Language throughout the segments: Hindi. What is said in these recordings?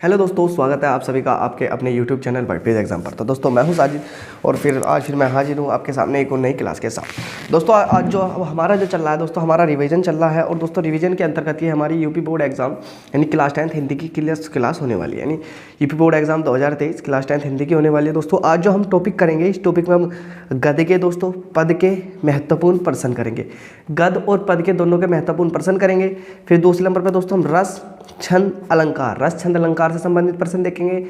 हेलो दोस्तों, स्वागत है आप सभी का आपके अपने YouTube channel white page exam पर। तो दोस्तों मैं हूं साजिद और आज मैं हाजिर हूं आपके सामने एक और नई क्लास के साथ। दोस्तों आज जो हमारा जो चल रहा है दोस्तों, हमारा रिवीजन चल रहा है। और दोस्तों रिवीजन के अंतर्गत ये हमारी यूपी बोर्ड एग्जाम यानी क्लास 10th हिंदी की क्लास होने वाली है। यानी UP board exam 2023 class 10th Hindi की होने वाली है। दोस्तों आज जो हम टॉपिक करेंगे, इस टॉपिक में हम गद्य के दोस्तों पद के महत्वपूर्ण प्रश्न करेंगे। गद्य और पद के दोनों के महत्वपूर्ण प्रश्न करेंगे। फिर दूसरे नंबर पर दोस्तों हम रस छंद अलंकार, रस छंद अलंकार से संबंधित प्रश्न देखेंगे।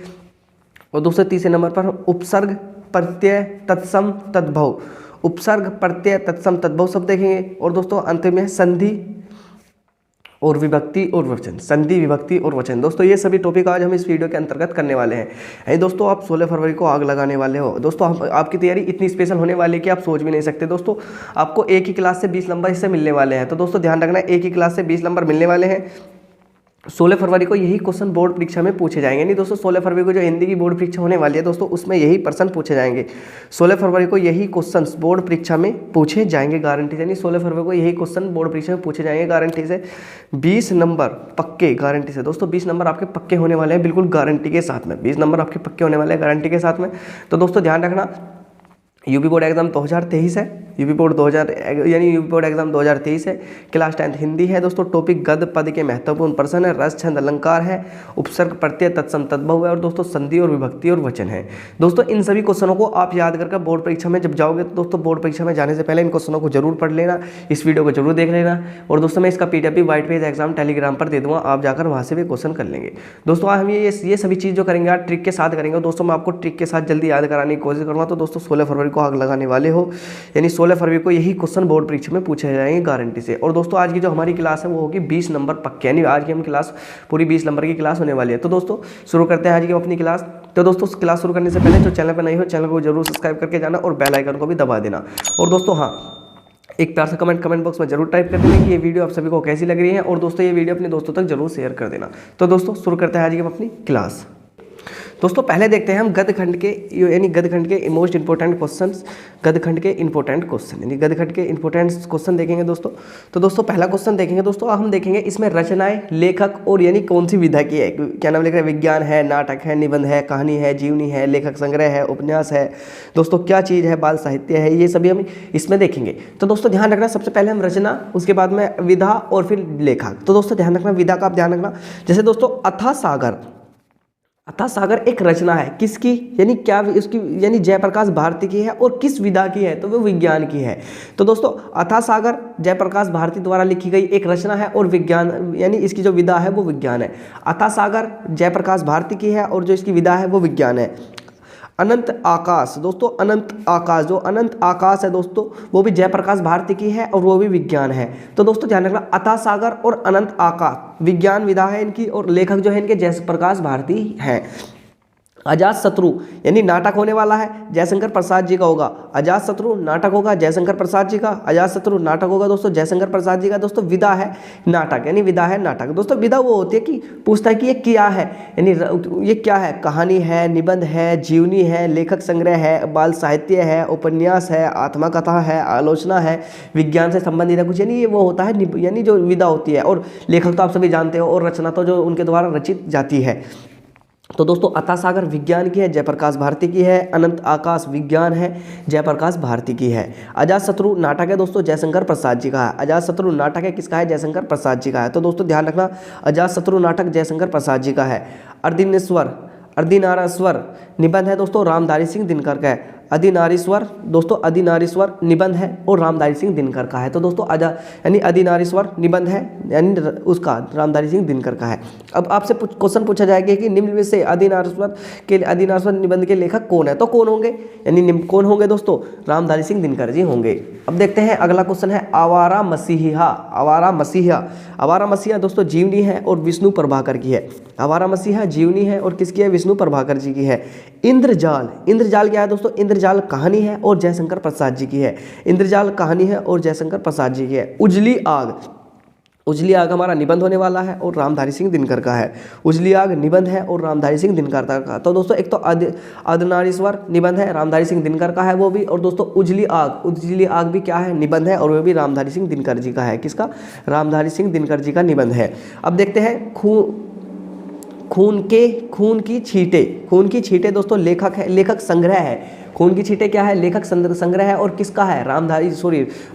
और दोस्तों तीसरे नंबर पर हम उपसर्ग प्रत्यय तत्सम तद्भव, उपसर्ग प्रत्यय तत्सम तद्भव सब देखेंगे। और दोस्तों अंत में संधि और विभक्ति और वचन, संधि विभक्ति और वचन। दोस्तों ये सभी टॉपिक आज हम इस वीडियो के अंतर्गत करने वाले हैं। दोस्तों आप 16 फरवरी को आग लगाने वाले हो। दोस्तों आपकी तैयारी इतनी स्पेशल होने वाली है कि आप सोच भी नहीं सकते। दोस्तों आपको एक ही क्लास से 20 नंबर इससे मिलने वाले हैं। तो दोस्तों ध्यान रखना, एक ही क्लास से 20 नंबर मिलने वाले हैं। 16 फरवरी को यही क्वेश्चन बोर्ड परीक्षा में पूछे जाएंगे। नहीं दोस्तों, 16 फरवरी को जो हिंदी की बोर्ड परीक्षा होने वाली है दोस्तों, उसमें यही प्रश्न पूछे जाएंगे। 16 फरवरी को यही क्वेश्चन बोर्ड परीक्षा में पूछे जाएंगे गारंटी से। यानी 16 फरवरी को यही क्वेश्चन बोर्ड परीक्षा में पूछे जाएंगे गारंटी से। 20 नंबर पक्के गारंटी से। दोस्तों 20 नंबर आपके पक्के होने वाले हैं, बिल्कुल गारंटी के साथ में। 20 नंबर आपके पक्के होने वाले हैं गारंटी के साथ में। तो दोस्तों ध्यान रखना, यूपी बोर्ड एग्जाम 2023 है। यूपी बोर्ड एग्जाम 2023 है। क्लास 10th हिंदी है दोस्तों। टॉपिक गद्य पद के महत्वपूर्ण प्रश्न है, रस छंद अलंकार है, उपसर्ग प्रत्यय तत्सम तद्भव है, और दोस्तों संधि और विभक्ति और वचन है। दोस्तों इन सभी क्वेश्चनों को आप याद करके बोर्ड परीक्षा में जब जाओगे तो दोस्तों बोर्ड परीक्षा में जाने से पहले इन क्वेश्चनों को जरूर पढ़ लेना, इस वीडियो को जरूर देख लेना। और दोस्तों मैं इसका PDF भी व्हाइट पेज एग्जाम टेलीग्राम पर दे दूंगा, आप जाकर वहाँ से भी क्वेश्चन कर लेंगे। दोस्तों आज हम ये सभी चीज़ जो करेंगे आज ट्रिक के साथ करेंगे। दोस्तों मैं आपको ट्रिक के साथ जल्दी याद कराने की कोशिश करूँगा। तो दोस्तों 16 फरवरी को आग लगाने वाले हो, यानी 16 फरवरी को यही क्वेश्चन बोर्ड परीक्षा में पूछे जाएंगे गारंटी से। और दोस्तों आज की जो हमारी क्लास है वो होगी 20 नंबर पक्के, यानी आज की हम क्लास पूरी 20 नंबर की क्लास होने वाली है। तो दोस्तों शुरू करते हैं आज की अपनी क्लास। तो दोस्तों क्लास शुरू करने से पहले जो चैनल पर नहीं हो, चैनल को जरूर सब्सक्राइब करके जाना और बेल आइकन को भी दबा देना। और दोस्तों हाँ, एक प्यार सा कमेंट बॉक्स में जरूर टाइप कर देना कि ये वीडियो आप सभी को कैसी लग रही है। और दोस्तों ये वीडियो अपने दोस्तों तक जरूर शेयर कर देना। तो दोस्तों शुरू करते हैं आज की हम अपनी क्लास। दोस्तों पहले देखते हैं हम गद्य खंड के यानी गद्य खंड के मोस्ट इंपॉर्टेंट क्वेश्चंस, गद्य खंड के इंपॉर्टेंट क्वेश्चन यानी गद्य खंड के इंपॉर्टेंट क्वेश्चन देखेंगे दोस्तों। तो दोस्तों पहला क्वेश्चन देखेंगे दोस्तों, हम देखेंगे इसमें रचनाएं लेखक और यानी कौन सी विधा की है। क्या नाम लिख रहे हैं? विज्ञान है, नाटक है, निबंध है, कहानी है, जीवनी है, लेखक संग्रह है, उपन्यास है। दोस्तों क्या चीज़ है? बाल साहित्य है। ये सभी हम इसमें देखेंगे। तो दोस्तों ध्यान रखना, सबसे पहले हम रचना, उसके बाद में विधा और फिर लेखक। तो दोस्तों ध्यान रखना, विधा का आप ध्यान रखना। जैसे दोस्तों अथाह सागर, अथाह सागर एक रचना है, किसकी? यानी क्या उसकी यानी जयप्रकाश भारती की है। और किस विधा की है? तो वो विज्ञान की है। तो दोस्तों अथाह सागर जयप्रकाश भारती द्वारा लिखी गई एक रचना है और विज्ञान यानी इसकी जो विधा है वो विज्ञान है। अथाह सागर जयप्रकाश भारती की है और जो इसकी विधा है वो विज्ञान है। अनंत आकाश, दोस्तों अनंत आकाश, जो अनंत आकाश है दोस्तों वो भी जयप्रकाश भारती की है और वो भी विज्ञान है। तो दोस्तों ध्यान रखना, अथाह सागर और अनंत आकाश विज्ञान विधा है इनकी, और लेखक जो है इनके जयप्रकाश भारती हैं। अजातशत्रु यानी नाटक होने वाला है, जयशंकर प्रसाद जी का होगा। अजातशत्रु नाटक होगा जयशंकर प्रसाद जी का। अजातशत्रु नाटक होगा दोस्तों जयशंकर प्रसाद जी का। दोस्तों विधा है नाटक, यानी विधा है नाटक। दोस्तों विधा वो होती है कि पूछता है कि ये क्या है, यानी ये क्या है? कहानी है, निबंध है, जीवनी है, लेखक संग्रह है, बाल साहित्य है, उपन्यास है, आत्मकथा है, आलोचना है, विज्ञान से संबंधित है कुछ, यानी ये वो होता है यानी जो विधा होती है। और लेखक तो आप सभी जानते हो, और रचना तो जो उनके द्वारा रचित जाती है। तो दोस्तों अथाह सागर विज्ञान की है, जयप्रकाश भारती की है। अनंत आकाश विज्ञान है, जयप्रकाश भारती की है। अजातशत्रु नाटक है दोस्तों जयशंकर प्रसाद जी का है। अजातशत्रु नाटक है, किसका है? जयशंकर प्रसाद जी का है। तो दोस्तों ध्यान रखना, अजातशत्रु नाटक जयशंकर प्रसाद जी का है। अर्धनारीश्वर निबंध है दोस्तों रामधारी सिंह दिनकर का है। अधिनारीश्वर दोस्तों अधिनारीश्वर निबंध है और रामधारी सिंह दिनकर का है। तो दोस्तों यानी अधिनारीश्वर निबंध है यानी उसका रामधारी सिंह दिनकर का है। अब आपसे क्वेश्चन पूछा जाएगा कि निम्न में से अधिनारीश्वर निबंध के लेखक कौन है? तो कौन होंगे? यानी कौन होंगे दोस्तों? रामधारी सिंह दिनकर जी होंगे। अब देखते हैं अगला क्वेश्चन है आवारा मसीहा। आवारा मसीहा दोस्तों जीवनी है और विष्णु प्रभाकर की है। आवारा मसीहा जीवनी है और किसकी है? विष्णु प्रभाकर जी की है। इंद्रजाल क्या है दोस्तों? इंद्रजाल कहानी है और जयशंकर प्रसाद जी की है। इंद्रजाल कहानी है और जयशंकर प्रसाद जी की है। उजली आग हमारा निबंध होने वाला है और रामधारी सिंह दिनकर का है। उजली आग निबंध है और रामधारी सिंह दिनकर का। तो दोस्तों एक तो अर्धनारीश्वर निबंध है, रामधारी सिंह दिनकर का है वो भी। और दोस्तों उजली आग भी क्या है? निबंध है और वो भी रामधारी सिंह दिनकर जी का है। किसका? रामधारी सिंह दिनकर जी का निबंध है। अब देखते हैं खून की छींटे दोस्तों लेखक है, लेखक संग्रह है। खून की छींटे क्या है? लेखक संग्रह है। और किसका है?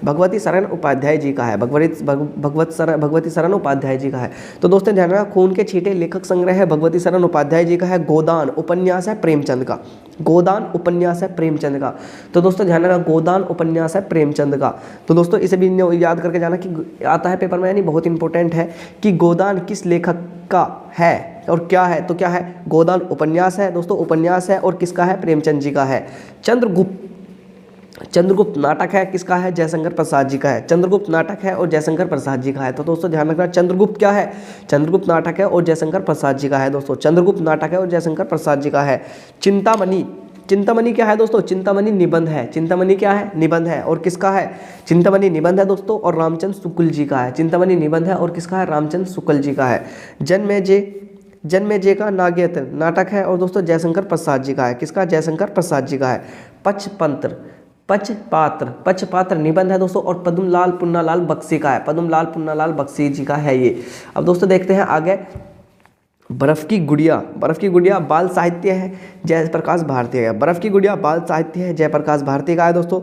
भगवती शरण उपाध्याय जी का है। भगवती शरण उपाध्याय जी का है। तो दोस्तों ध्यान रखना, खून के छींटे लेखक संग्रह है, भगवती शरण उपाध्याय जी का है। गोदान उपन्यास है प्रेमचंद का। गोदान उपन्यास है प्रेमचंद का। तो दोस्तों ध्यान रखना, गोदान उपन्यास है प्रेमचंद का। तो दोस्तों इसे भी याद करके जाना कि आता है पेपर में, यानी बहुत इंपॉर्टेंट है कि गोदान किस लेखक का है और क्या है। तो क्या है? गोदान उपन्यास है दोस्तों, उपन्यास है। और किसका है? प्रेमचंद जी का है। चंद्रगुप्त नाटक है, किसका है? जयशंकर प्रसाद जी का है। चंद्रगुप्त नाटक है और जयशंकर प्रसाद जी का है। तो दोस्तों ध्यान रखना, चंद्रगुप्त क्या है? चंद्रगुप्त नाटक है और जयशंकर प्रसाद जी का है दोस्तों। चंद्रगुप्त नाटक है और जयशंकर प्रसाद जी का है। चिंतामणि क्या है दोस्तों? चिंतामणि निबंध है। चिंतामणि क्या है? निबंध है। और किसका है? चिंतामणि निबंध है दोस्तों और रामचंद्र शुक्ल जी का है। चिंतामणि निबंध है और किसका है? रामचंद्र शुक्ल जी का है। जन्मेजय का नाट्ययंत्र नाटक है और दोस्तों जयशंकर प्रसाद जी का है। किसका? जयशंकर प्रसाद जी का है। पक्षपात्र निबंध है दोस्तों और पद्मलाल पुन्नालाल बख्शी का है। पद्मलाल पुन्नालाल बख्शी जी का है ये। अब दोस्तों देखते हैं आगे, बर्फ की गुड़िया बाल साहित्य है, जयप्रकाश भारती का। बर्फ की गुड़िया बाल साहित्य है, जयप्रकाश भारती का है दोस्तों।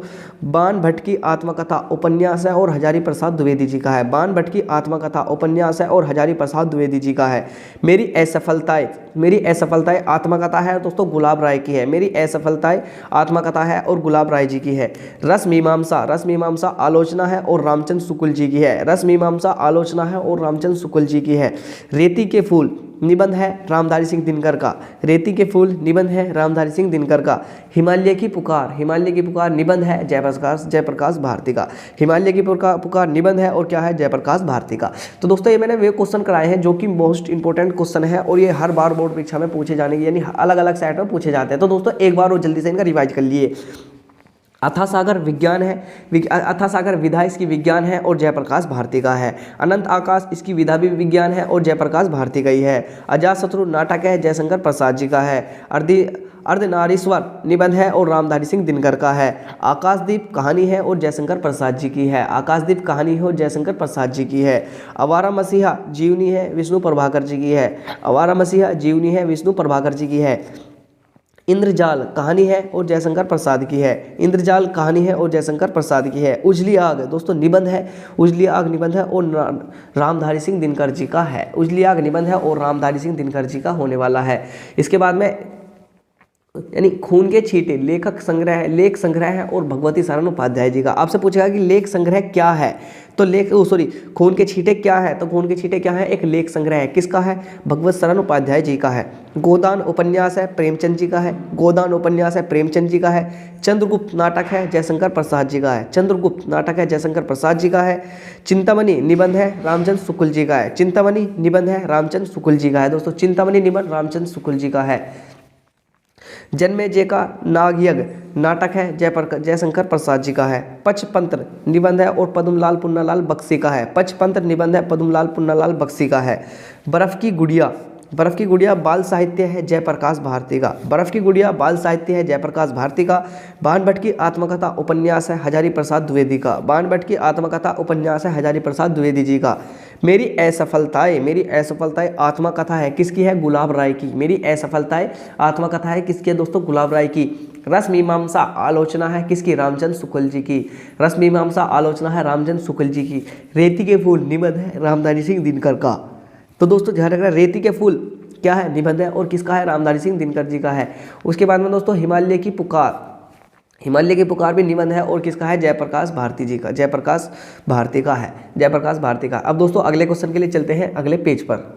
बाण भट्ट की आत्मकथा उपन्यास है और हजारी प्रसाद द्विवेदी जी का है। बाण भट्ट की आत्मकथा उपन्यास है और हजारी प्रसाद द्विवेदी जी का है। मेरी असफलताएं आत्मकथा है दोस्तों, गुलाब राय की है। मेरी असफलताएं आत्मकथा है और गुलाब राय जी की है। रसमीमांसा आलोचना है और रामचंद्र शुक्ल जी की है। रसमीमांसा आलोचना है और रामचंद्र शुक्ल जी की है। रेती के फूल निबंध है रामधारी सिंह दिनकर का। रेती के फूल निबंध है रामधारी सिंह दिनकर का। हिमालय की पुकार निबंध है जयप्रकाश भारती का। हिमालय की पुकार निबंध है और क्या है? जयप्रकाश भारती का। तो दोस्तों ये मैंने वे क्वेश्चन कराए हैं जो कि मोस्ट इंपॉर्टेंट क्वेश्चन है और ये हर बार बोर्ड परीक्षा में पूछे जाने की, यानी अलग अलग सेट में पूछे जाते हैं। तो दोस्तों एक बार और जल्दी से इनका रिवाइज कर लिए। अथासागर विज्ञान है, अथासागर विधा इसकी विज्ञान है और जयप्रकाश भारती का है। अनंत आकाश इसकी विधा भी विज्ञान है और जयप्रकाश भारती का ही है। अजातशत्रु नाटक है, जयशंकर प्रसाद जी का है। अर्धनारीश्वर निबंध है और रामधारी सिंह दिनकर का है। आकाशदीप कहानी है और जयशंकर प्रसाद जी की है। आकाशदीप कहानी है और जयशंकर प्रसाद जी की है। आवारा मसीहा जीवनी है, विष्णु प्रभाकर जी की है। आवारा मसीहा जीवनी है, विष्णु प्रभाकर जी की है। इंद्रजाल कहानी है और जयशंकर प्रसाद की है। इंद्रजाल कहानी है और जयशंकर प्रसाद की है। उजली आग दोस्तों निबंध है, उजली आग निबंध है और रामधारी सिंह दिनकर जी का है। उजली आग निबंध है और रामधारी सिंह दिनकर जी का होने वाला है। इसके बाद में यानी खून के छींटे लेख संग्रह है और भगवती शरण उपाध्याय जी का। आपसे पूछेगा कि लेख संग्रह क्या है, तो खून के छींटे क्या है? तो खून के छींटे क्या है? एक लेख संग्रह है। किसका है? भगवत शरण उपाध्याय जी का है। गोदान उपन्यास है, प्रेमचंद जी का है। गोदान उपन्यास है, प्रेमचंद जी का है। चंद्रगुप्त नाटक है, जयशंकर प्रसाद जी का है। चंद्रगुप्त नाटक है, जयशंकर प्रसाद जी का है। चिंतामणि निबंध है, रामचंद्र शुक्ल जी का है। चिंतामणि निबंध है, रामचंद्र शुक्ल जी का है दोस्तों। चिंतामणि निबंध रामचंद्र शुक्ल जी का है। जन्मेजय का नागयज्ञ नाटक है, जयशंकर प्रसाद जी का है। पचतंत्र निबंध है और पद्मलाल पुन्नालाल बख्शी का है। पचतंत्र निबंध है, पद्मलाल पुन्नालाल बख्शी का है। बर्फ की गुड़िया बाल साहित्य है, जयप्रकाश भारती का। बर्फ की गुड़िया बाल साहित्य है, जयप्रकाश भारती का। बाण भट्ट की आत्मकथा उपन्यास है, हजारी प्रसाद द्विवेदी का। बाण भट्ट की आत्मकथा उपन्यास है, हजारी प्रसाद द्विवेदी जी का। मेरी असफलताएं आत्मकथा है, किसकी है? गुलाब राय की। मेरी असफलताएं आत्मकथा है, किसकी है दोस्तों? गुलाब राय की। रसमीमांसा आलोचना है, किसकी? रामचंद्र शुक्ल जी की। रसमीमांसा आलोचना है रामचंद्र शुक्ल जी की। रेती के फूल निबंध है रामधारी सिंह दिनकर का। तो दोस्तों ध्यान रखना, रेती के फूल क्या है? निबंध है और किसका है? रामधारी सिंह दिनकर जी का है। उसके बाद में दोस्तों हिमालय की पुकार भी निबंध है और किसका है? जयप्रकाश भारती जी का। जयप्रकाश भारती का है। जयप्रकाश भारती का। अब दोस्तों अगले क्वेश्चन के लिए चलते हैं अगले पेज पर।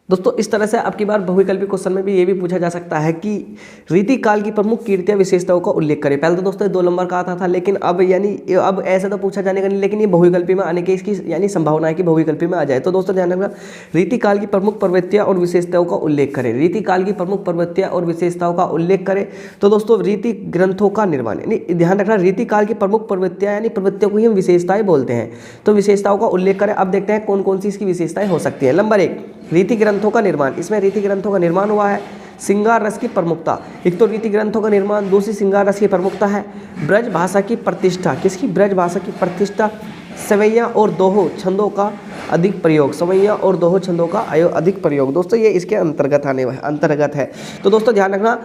दोस्तों इस तरह से आपकी बार बहुविकल्पी क्वेश्चन में भी ये भी पूछा जा सकता है कि रीतिकाल की प्रमुख कीर्तियां विशेषताओं का उल्लेख करें। पहले तो दोस्तों 2 नंबर का आता था, लेकिन अब ऐसे तो पूछा जाने का नहीं, लेकिन ये बहुविकल्पी में आने की इसकी यानी संभावना है कि बहुविकल्पी में आ जाए। तो दोस्तों ध्यान रखना, रीतिकाल की प्रमुख प्रवृत्तियां और विशेषताओं का उल्लेख करें। रीतिकाल की प्रमुख प्रवृत्तियां और विशेषताओं का उल्लेख करें। तो दोस्तों रीति ग्रंथों का निर्माण, यानी ध्यान रखना रीतिकाल की प्रमुख प्रवृत्तियां यानी प्रवृत्तियों को ही हम विशेषताएं बोलते हैं। तो विशेषताओं का उल्लेख करें। अब देखते हैं कौन कौन सी इसकी विशेषताएं हो सकती है। नंबर 1, रीति ग्रंथों का निर्माण। इसमें रीति ग्रंथों का निर्माण हुआ है। श्रृंगार रस की प्रमुखता, एक तो रीति ग्रंथों का निर्माण, दूसरी श्रृंगार रस की प्रमुखता है। ब्रज भाषा की प्रतिष्ठा, किसकी? ब्रज भाषा की प्रतिष्ठा। सवैया और दोहो छंदों का अधिक प्रयोग, सवैया और दोहो छंदों का अधिक प्रयोग। दोस्तों ये इसके अंतर्गत है। तो दोस्तों ध्यान रखना,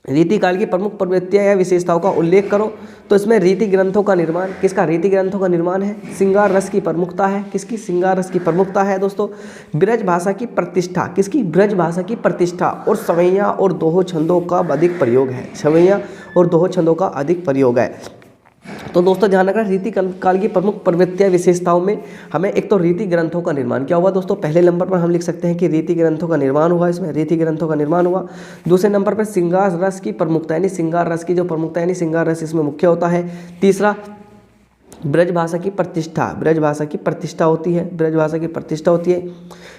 रीतिकाल की प्रमुख प्रवृत्तियां या विशेषताओं का उल्लेख करो। तो इसमें रीति ग्रंथों का निर्माण, किसका रीति ग्रंथों का निर्माण है। श्रृंगार रस की प्रमुखता है, किसकी श्रृंगार रस की प्रमुखता है दोस्तों। ब्रज भाषा की प्रतिष्ठा, किसकी ब्रज भाषा की प्रतिष्ठा। और सवैया और दोहो छंदों का अधिक प्रयोग है, सवैया और दोहो छंदों का अधिक प्रयोग है। तो दोस्तों ध्यान रखना, रीति काल की प्रमुख प्रवृत्तियां विशेषताओं में हमें एक तो रीति ग्रंथों का निर्माण क्या हुआ दोस्तों। पहले नंबर पर हम लिख सकते हैं कि रीति ग्रंथों का निर्माण हुआ, इसमें रीति ग्रंथों का निर्माण हुआ। दूसरे नंबर पर श्रृंगार रस की प्रमुखता, यानी श्रृंगार रस की जो प्रमुखता यानी श्रृंगार रस इसमें मुख्य होता है। तीसरा ब्रज भाषा की प्रतिष्ठा, ब्रज भाषा की प्रतिष्ठा होती है, ब्रज भाषा की प्रतिष्ठा होती है।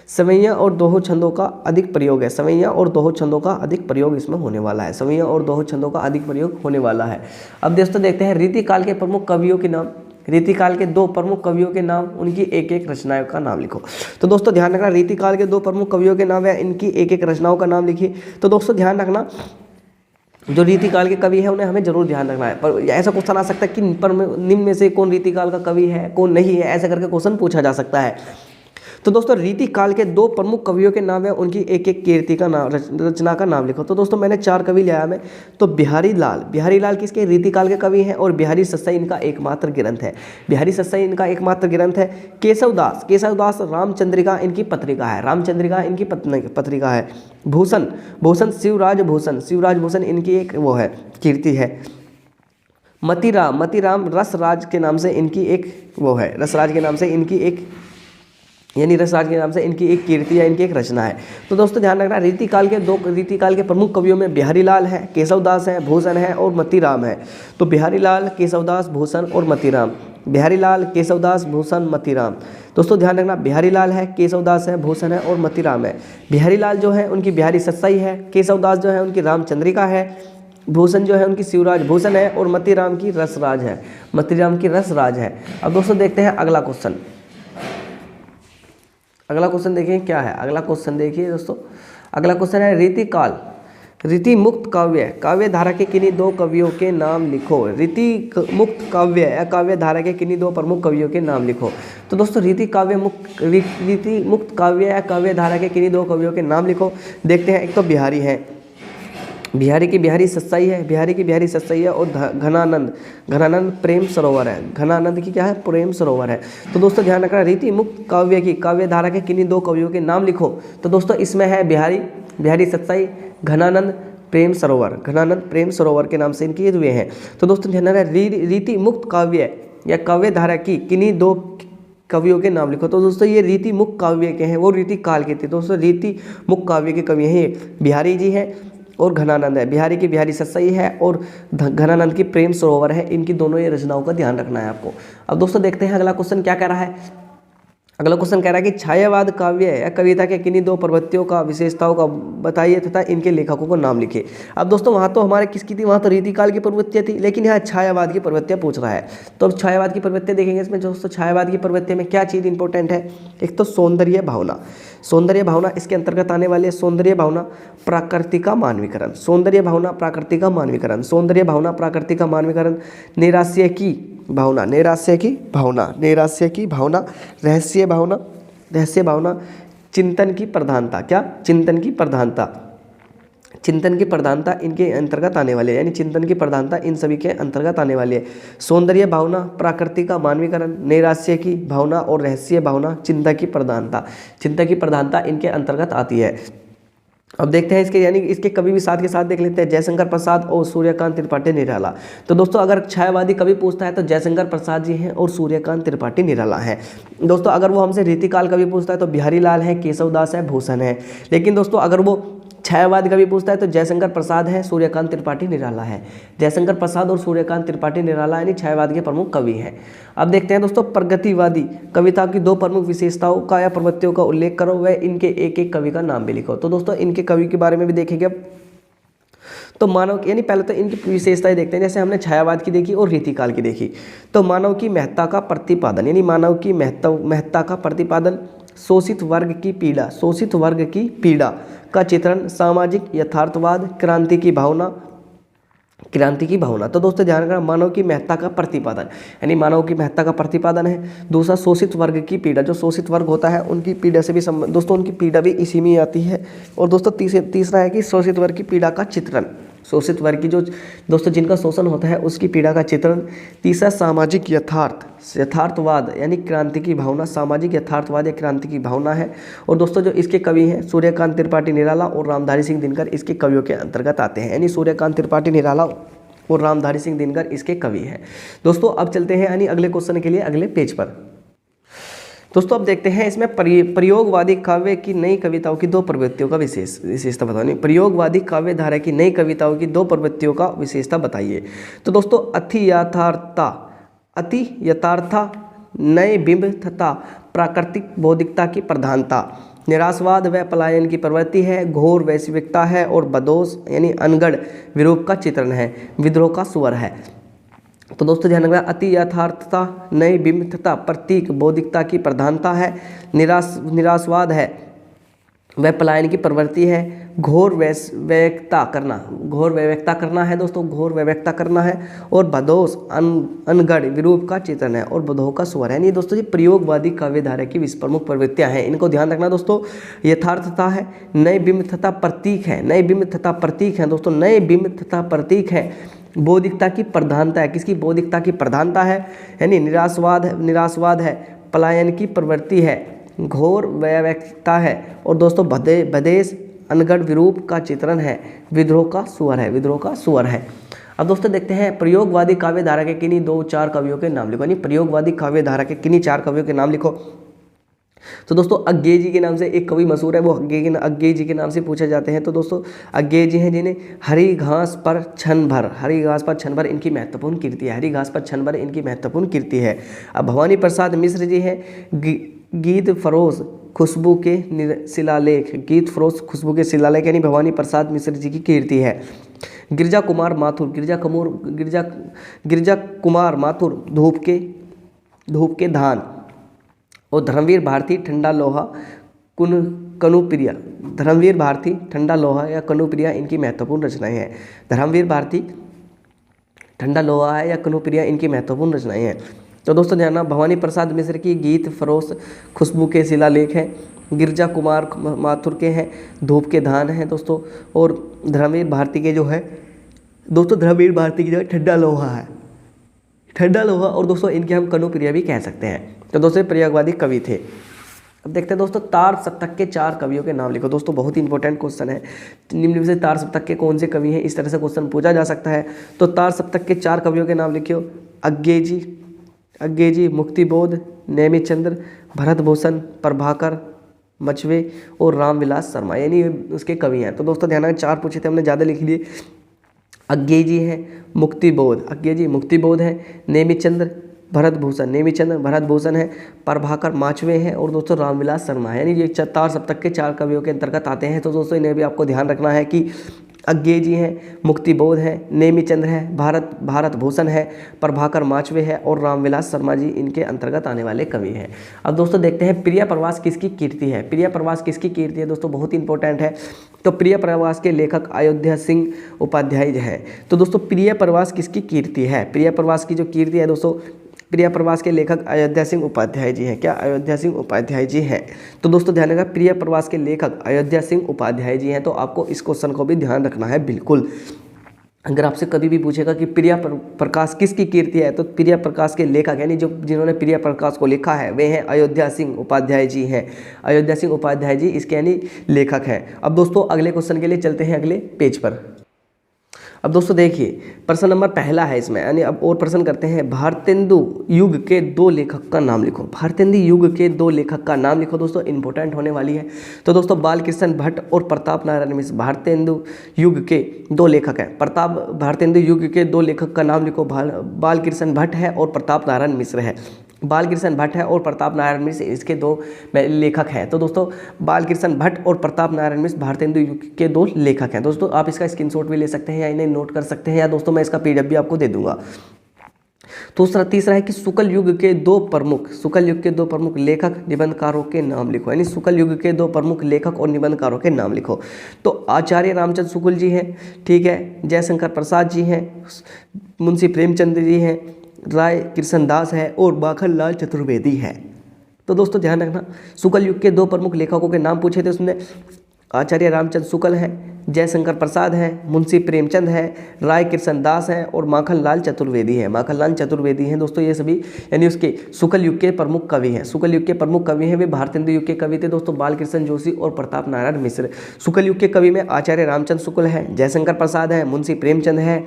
सवैया और दोहो छंदों का अधिक प्रयोग है, सवैया और दोहो छंदों का अधिक प्रयोग इसमें होने वाला है, सवैया और दोहो छंदों का अधिक प्रयोग होने वाला है। अब दोस्तों देखते हैं रीतिकाल के प्रमुख कवियों के नाम। रीतिकाल के 2 प्रमुख कवियों के नाम, उनकी एक एक रचनाओं का नाम लिखो। तो दोस्तों ध्यान रखना, रीतिकाल के 2 प्रमुख कवियों के नाम है, इनकी एक एक रचनाओं का नाम लिखिए। तो दोस्तों ध्यान रखना, जो रीतिकाल के कवि है उन्हें हमें जरूर ध्यान रखना है। पर ऐसा क्वेश्चन आ सकता है कि निम्न में से कौन रीतिकाल का कवि है, कौन नहीं है, ऐसा करके क्वेश्चन पूछा जा सकता है। तो दोस्तों रीतिकाल के 2 प्रमुख कवियों के नाम है, उनकी एक एक कीर्ति का नाम, रचना का नाम लिखो। तो दोस्तों मैंने 4 कवि लिया मैं। तो बिहारी लाल किसके रीतिकाल के कवि हैं, और बिहारी सस्साई इनका एकमात्र ग्रंथ है, बिहारी सस्साई इनका एकमात्र ग्रंथ है। केशवदास रामचंद्रिका इनकी पत्रिका है, रामचंद्रिका इनकी पत्रिका है। भूषण शिवराज भूषण इनकी एक वो है, कीर्ति है। मतीराम रसराज के नाम से इनकी एक वो है, रसराज के नाम से इनकी एक, यानी रसराज के नाम से इनकी एक कीर्ति है, इनकी एक रचना है। तो दोस्तों ध्यान रखना, रीतिकाल के प्रमुख कवियों में बिहारी लाल है, केशवदास है, भूषण है और मतीराम है। तो बिहारी लाल, केशवदास, भूषण और मतीराम, बिहारी लाल, केशवदास, भूषण, मतीराम। दोस्तों ध्यान रखना, बिहारी लाल है, केशवदास है, भूषण है और मतीराम है। बिहारी लाल जो है उनकी बिहारी सत्साई है, केशवदास जो है उनकी रामचंद्रिका है, भूषण जो है उनकी शिवराज भूषण है और मतीराम की रसराज है, मतीराम की रसराज है। अब दोस्तों देखते हैं अगला क्वेश्चन। अगला क्वेश्चन देखिए क्या है, अगला क्वेश्चन देखिए दोस्तों, अगला क्वेश्चन है रीतिकाल रीति मुक्त काव्य धारा के किन्हीं 2 कवियों के नाम लिखो। रीति मुक्त काव्य या काव्य धारा के किन्हीं 2 प्रमुख कवियों के नाम लिखो। तो दोस्तों रीति मुक्त काव्य या काव्य धारा के किन्हीं 2 कवियों के नाम लिखो। देखते हैं, एक तो बिहारी है, बिहारी की बिहारी सत्साई है, बिहारी की बिहारी सत्साई है। और घनानंद प्रेम सरोवर है, घनानंद की क्या है, प्रेम सरोवर है। तो दोस्तों ध्यान रखना, रीति मुक्त काव्य की काव्य धारा के किन्हीं 2 कवियों के नाम लिखो। तो दोस्तों इसमें है बिहारी सत्साई, घनानंद प्रेम सरोवर के नाम से इनके हुए हैं। तो दोस्तों ध्यान रखना, रीति मुक्त काव्य या काव्य धारा की किन्हीं 2 कवियों के नाम लिखो। तो दोस्तों ये रीति मुक्त काव्य के हैं, वो रीति काल के थे। दोस्तों रीति मुक्त काव्य के कवि हैं बिहारी जी हैं और घनानंद है। बिहारी की बिहारी सत्साई है और घनानंद की प्रेम सरोवर है। इनकी दोनों ये रचनाओं का ध्यान रखना है आपको। अब दोस्तों देखते हैं अगला क्वेश्चन क्या कह रहा है। अगला क्वेश्चन कह रहा है कि छायावाद काव्य या कविता के किन्हीं 2 प्रवृत्तियों का विशेषताओं का बताइए तथा इनके लेखकों को नाम लिखिए। अब दोस्तों वहाँ तो हमारे किसकी थी, वहाँ तो रीतिकाल की प्रवृत्तियाँ थी, लेकिन यहाँ छायावाद की प्रवृत्तियाँ पूछ रहा है। तो अब छायावाद की प्रवृत्तियाँ देखेंगे इसमें। दोस्तों छायावाद की प्रवृत्ति में क्या चीज़ इंपॉर्टेंट है, एक तो सौंदर्य भावना इसके अंतर्गत आने वाली है। सौंदर्य भावना प्राकृतिका मानवीकरण, सौंदर्य भावना प्राकृतिका मानवीकरण, सौंदर्य भावना प्राकृतिका मानवीकरण, नैराश्य की भावना, रहस्य भावना, चिंतन की प्रधानता, क्या चिंतन की प्रधानता इनके अंतर्गत आने वाले है, यानी चिंतन की प्रधानता इन सभी के अंतर्गत आने वाली है। सौंदर्य भावना, प्राकृतिक का मानवीकरण, नैराश्य की भावना और रहस्य भावना, चिंता की प्रधानता इनके अंतर्गत आती है। अब देखते हैं इसके, यानी इसके कवि भी साथ के साथ देख लेते हैं। जयशंकर प्रसाद और सूर्यकांत त्रिपाठी निराला। तो दोस्तों अगर छायावादी कवि पूछता है तो जयशंकर प्रसाद जी हैं और सूर्यकांत त्रिपाठी निराला हैं। दोस्तों अगर वो हमसे रीतिकाल कवि पूछता है तो बिहारी लाल है, केशवदास है, भूषण है। लेकिन दोस्तों अगर वो छायावाद कवि पूछता है तो जयशंकर प्रसाद है, सूर्यकांत त्रिपाठी निराला है। जयशंकर प्रसाद और सूर्यकांत त्रिपाठी निराला यानी छायावाद के प्रमुख कवि हैं। अब देखते हैं दोस्तों, प्रगतिवादी कविता की 2 प्रमुख विशेषताओं का या प्रवृत्तियों का उल्लेख करो, वह इनके एक एक कवि का नाम भी लिखो। तो दोस्तों इनके कवि के बारे में भी देखेंगे। तो मानव यानी पहले तो इनकी विशेषताएं देखते हैं। जैसे हमने छायावाद की देखी और रीतिकाल की देखी। तो मानव की महत्ता का प्रतिपादन, यानी मानव की महत्ता का प्रतिपादन, शोषित वर्ग की पीड़ा का चित्रण, सामाजिक यथार्थवाद, क्रांति की भावना, क्रांति की भावना। तो दोस्तों ध्यान रखना, मानव की महत्ता का प्रतिपादन, यानी मानव की महत्ता का प्रतिपादन है। दूसरा शोषित वर्ग की पीड़ा, जो शोषित वर्ग होता है उनकी पीड़ा से भी दोस्तों उनकी पीड़ा भी इसी में आती है। और दोस्तों तीसरा है कि शोषित वर्ग की पीड़ा का चित्रण, शोषित वर्ग की जो दोस्तों जिनका शोषण होता है उसकी पीड़ा का चित्रण। तीसरा सामाजिक यथार्थवाद यानी क्रांति की भावना, सामाजिक यथार्थवाद या क्रांति की भावना है। और दोस्तों जो इसके कवि हैं सूर्यकांत त्रिपाठी निराला और रामधारी सिंह दिनकर इसके कवियों के अंतर्गत आते हैं, यानी सूर्यकांत त्रिपाठी निराला और रामधारी सिंह दिनकर इसके कवि हैं। दोस्तों अब चलते हैं यानी अगले क्वेश्चन के लिए अगले पेज पर। दोस्तों अब देखते हैं इसमें प्रयोगवादी काव्य की नई कविताओं की 2 प्रवृत्तियों का विशेषता बताइए। प्रयोगवादी काव्य धारा की नई कविताओं की 2 प्रवृत्तियों का विशेषता बताइए। तो दोस्तों अति यथार्थता, नए बिंब तथा प्राकृतिक बौद्धिकता की प्रधानता, निराशवाद व पलायन की प्रवृत्ति है, घोर वैश्विकता है और बदोश यानी अनगढ़ विरूप का चित्रण है, विद्रोह का स्वर है। तो दोस्तों ध्यान रखना, अति यथार्थता, नए बिंब तथा प्रतीक बौद्धिकता की प्रधानता है, निराशवाद है वह पलायन की प्रवृत्ति है, घोर वैव्यक्ता करना है दोस्तों, घोर वैव्यक्ता करना है और बदोश अनगढ़ विरूप का चित्रण है और बधोह का स्वर है। नहीं दोस्तों ये प्रयोगवादी काव्यधारा की प्रमुख प्रवृत्तियां हैं, इनको ध्यान रखना दोस्तों। यथार्थता है, नए बिंब तथा प्रतीक है, नए बिंब तथा प्रतीक है दोस्तों, नए बिंब तथा प्रतीक है, बौद्धिकता की प्रधानता है, किसकी बौद्धिकता की प्रधानता है, यानी निराशवाद है, पलायन की प्रवृत्ति है, घोर वैव्यक्ता है और दोस्तों बदेश अनगढ़ विरूप का चित्रण है, विद्रोह का स्वर है। अब दोस्तों देखते हैं प्रयोगवादी काव्य धारा के किन्हीं 2-4 कवियों के नाम लिखो, यानी प्रयोगवादी काव्य धारा के किन्हीं 4 कवियों के नाम लिखो। तो दोस्तों अज्ञेय जी के नाम से एक कवि मशहूर है, वो अज्ञेय जी के नाम से पूछे जाते हैं। तो दोस्तों अज्ञेय जी हैं जिन्हें हरी घास पर छन भर इनकी महत्वपूर्ण कीर्ति है, हरी घास पर छन भर इनकी महत्वपूर्ण कीर्ति है। अब भवानी प्रसाद मिश्र जी हैं, गीत फरोश खुशबू के शिलालेख यानी भवानी प्रसाद मिश्र जी की कीर्ति है। गिरजा कुमार माथुर धूप के धान और धर्मवीर भारती ठंडा लोहा या कनुप्रिया इनकी महत्वपूर्ण रचनाएं हैं। धर्मवीर भारती ठंडा लोहा है या कनुप्रिया इनकी महत्वपूर्ण रचनाएं हैं। तो दोस्तों ध्यान, भवानी प्रसाद मिश्र की गीत फरोश खुशबू के शिलालेख हैं, गिरजा कुमार माथुर के हैं धूप के धान हैं दोस्तों, और धर्मवीर भारती के जो है दोस्तों, धर्मवीर भारती की जो है ठंडा लोहा और दोस्तों इनके हम कनुप्रिया भी कह सकते हैं। तो दोस्तों प्रयोगवादी कवि थे। अब देखते हैं दोस्तों तार सप्तक के 4 कवियों के नाम लिखो। दोस्तों बहुत ही इंपॉर्टेंट क्वेश्चन है, निम्न में से तार सप्तक के कौन से कवि हैं, इस तरह से क्वेश्चन पूछा जा सकता है। तो तार सप्तक के 4 कवियों के नाम लिखियो। अज्ञेय जी, मुक्तिबोध, नेमिचंद्र, भरत भूषण, प्रभाकर मचवे और रामविलास शर्मा, यानी उसके कवि हैं। तो दोस्तों ध्यान, 4 पूछे थे हमने, ज़्यादा लिख लिए। अज्ञेय जी हैं मुक्तिबोध है, नेमिचंद्र भरत भूषण है, प्रभाकर माचवे हैं और दोस्तों रामविलास शर्मा है, यानी ये तार सप्तक के 4 कवियों के अंतर्गत आते हैं। तो दोस्तों इन्हें भी आपको ध्यान रखना है कि अज्ञेय जी हैं, मुक्तिबोध है, नेमिचंद्र है, भारत भूषण है, प्रभाकर माचवे है और रामविलास शर्मा जी इनके अंतर्गत आने वाले कवि हैं। अब दोस्तों देखते हैं प्रिय प्रवास किसकी कीर्ति है। दोस्तों बहुत इंपॉर्टेंट है। तो प्रिय प्रवास के लेखक अयोध्या सिंह उपाध्याय हैं। तो दोस्तों प्रिय प्रवास किसकी कीर्ति है, प्रिय प्रवास की जो कीर्ति है दोस्तों, प्रिय प्रवास के लेखक अयोध्या सिंह उपाध्याय जी हैं। क्या अयोध्या सिंह उपाध्याय जी हैं। तो दोस्तों ध्यान रखना, प्रिय प्रवास के लेखक अयोध्या सिंह उपाध्याय जी हैं। तो आपको इस क्वेश्चन को भी ध्यान रखना है बिल्कुल। अगर आपसे कभी भी पूछेगा कि प्रिय प्रकाश किसकी कीर्ति है, तो प्रिय प्रकाश के लेखक यानी जिन्होंने प्रिय प्रकाश को लिखा है वे हैं अयोध्या सिंह उपाध्याय जी हैं। अयोध्या सिंह उपाध्याय जी इसके यानी लेखक हैं। अब दोस्तों अगले क्वेश्चन के लिए चलते हैं अगले पेज पर। अब दोस्तों देखिए प्रश्न नंबर पहला है इसमें, यानी अब और प्रश्न करते हैं। भारतेंदु युग के 2 लेखक का नाम लिखो। भारतेंदु युग के 2 लेखक का नाम लिखो। दोस्तों इंपॉर्टेंट होने वाली है। तो दोस्तों बालकृष्ण भट्ट और प्रताप नारायण मिश्र भारतेंदु युग के 2 लेखक हैं। भारतेंदु युग के 2 लेखक का नाम लिखो। बालकृष्ण भट्ट है और प्रताप नारायण मिश्र है। बालकृष्ण भट्ट है और प्रताप नारायण मिश्र इसके 2 लेखक हैं। तो दोस्तों बालकृष्ण भट्ट और प्रताप नारायण मिश्र भारतेंदु युग के 2 लेखक हैं। दोस्तों आप इसका स्क्रीनशॉट भी ले सकते हैं या इन्हें नोट कर सकते हैं, या दोस्तों मैं इसका PDF भी आपको दे दूंगा। तीसरा है कि शुक्ल युग के दो प्रमुख लेखक निबंधकारों के नाम लिखो, यानी शुक्ल युग के दो प्रमुख लेखक और निबंधकारों के नाम लिखो। तो आचार्य रामचंद्र शुक्ल जी हैं, ठीक है, जयशंकर प्रसाद जी हैं, मुंशी प्रेमचंद जी हैं, राय कृष्णदास है और माखनलाल चतुर्वेदी है। तो दोस्तों ध्यान रखना, शुक्ल युग के दो प्रमुख लेखकों के नाम पूछे थे उसने, आचार्य रामचंद्र शुक्ल हैं, जयशंकर प्रसाद हैं, मुंशी प्रेमचंद है, राय कृष्णदास हैं और माखनलाल चतुर्वेदी हैं दोस्तों। ये सभी यानी उसके शुक्ल युग के प्रमुख कवि हैं। शुक्ल युग के प्रमुख कवि हैं वे भारतेंदु युग के कवि थे दोस्तों, बालकृष्ण जोशी और प्रताप नारायण मिश्र। शुक्ल युग के कवि में आचार्य रामचंद्र शुक्ल है, जयशंकर प्रसाद है, मुंशी प्रेमचंद है,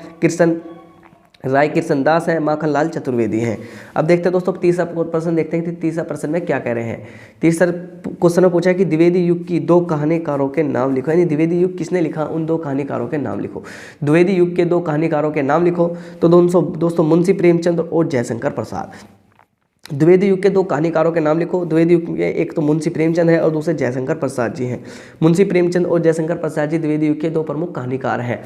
राय कृष्णदास है, माखनलाल चतुर्वेदी हैं। अब देखते हैं दोस्तों तीसरा प्रश्न, देखते हैं कि तीसरा प्रश्न में क्या कह रहे हैं। तीसरा क्वेश्चन में पूछा है कि द्विवेदी युग की दो कहानीकारों के नाम लिखो, यानी द्विवेदी युग किसने लिखा, उन दो कहानीकारों के नाम लिखो। द्विवेदी युग के दो कहानीकारों के नाम लिखो। तो दोस्तों मुंशी प्रेमचंद और जयशंकर प्रसाद। द्विवेदी युग के दो कहानीकारों के नाम लिखो। द्विवेदी युग के एक तो मुंशी प्रेमचंद है और दूसरे जयशंकर प्रसाद जी हैं। मुंशी प्रेमचंद और जयशंकर प्रसाद जी द्विवेदी युग के दो प्रमुख कहानीकार हैं।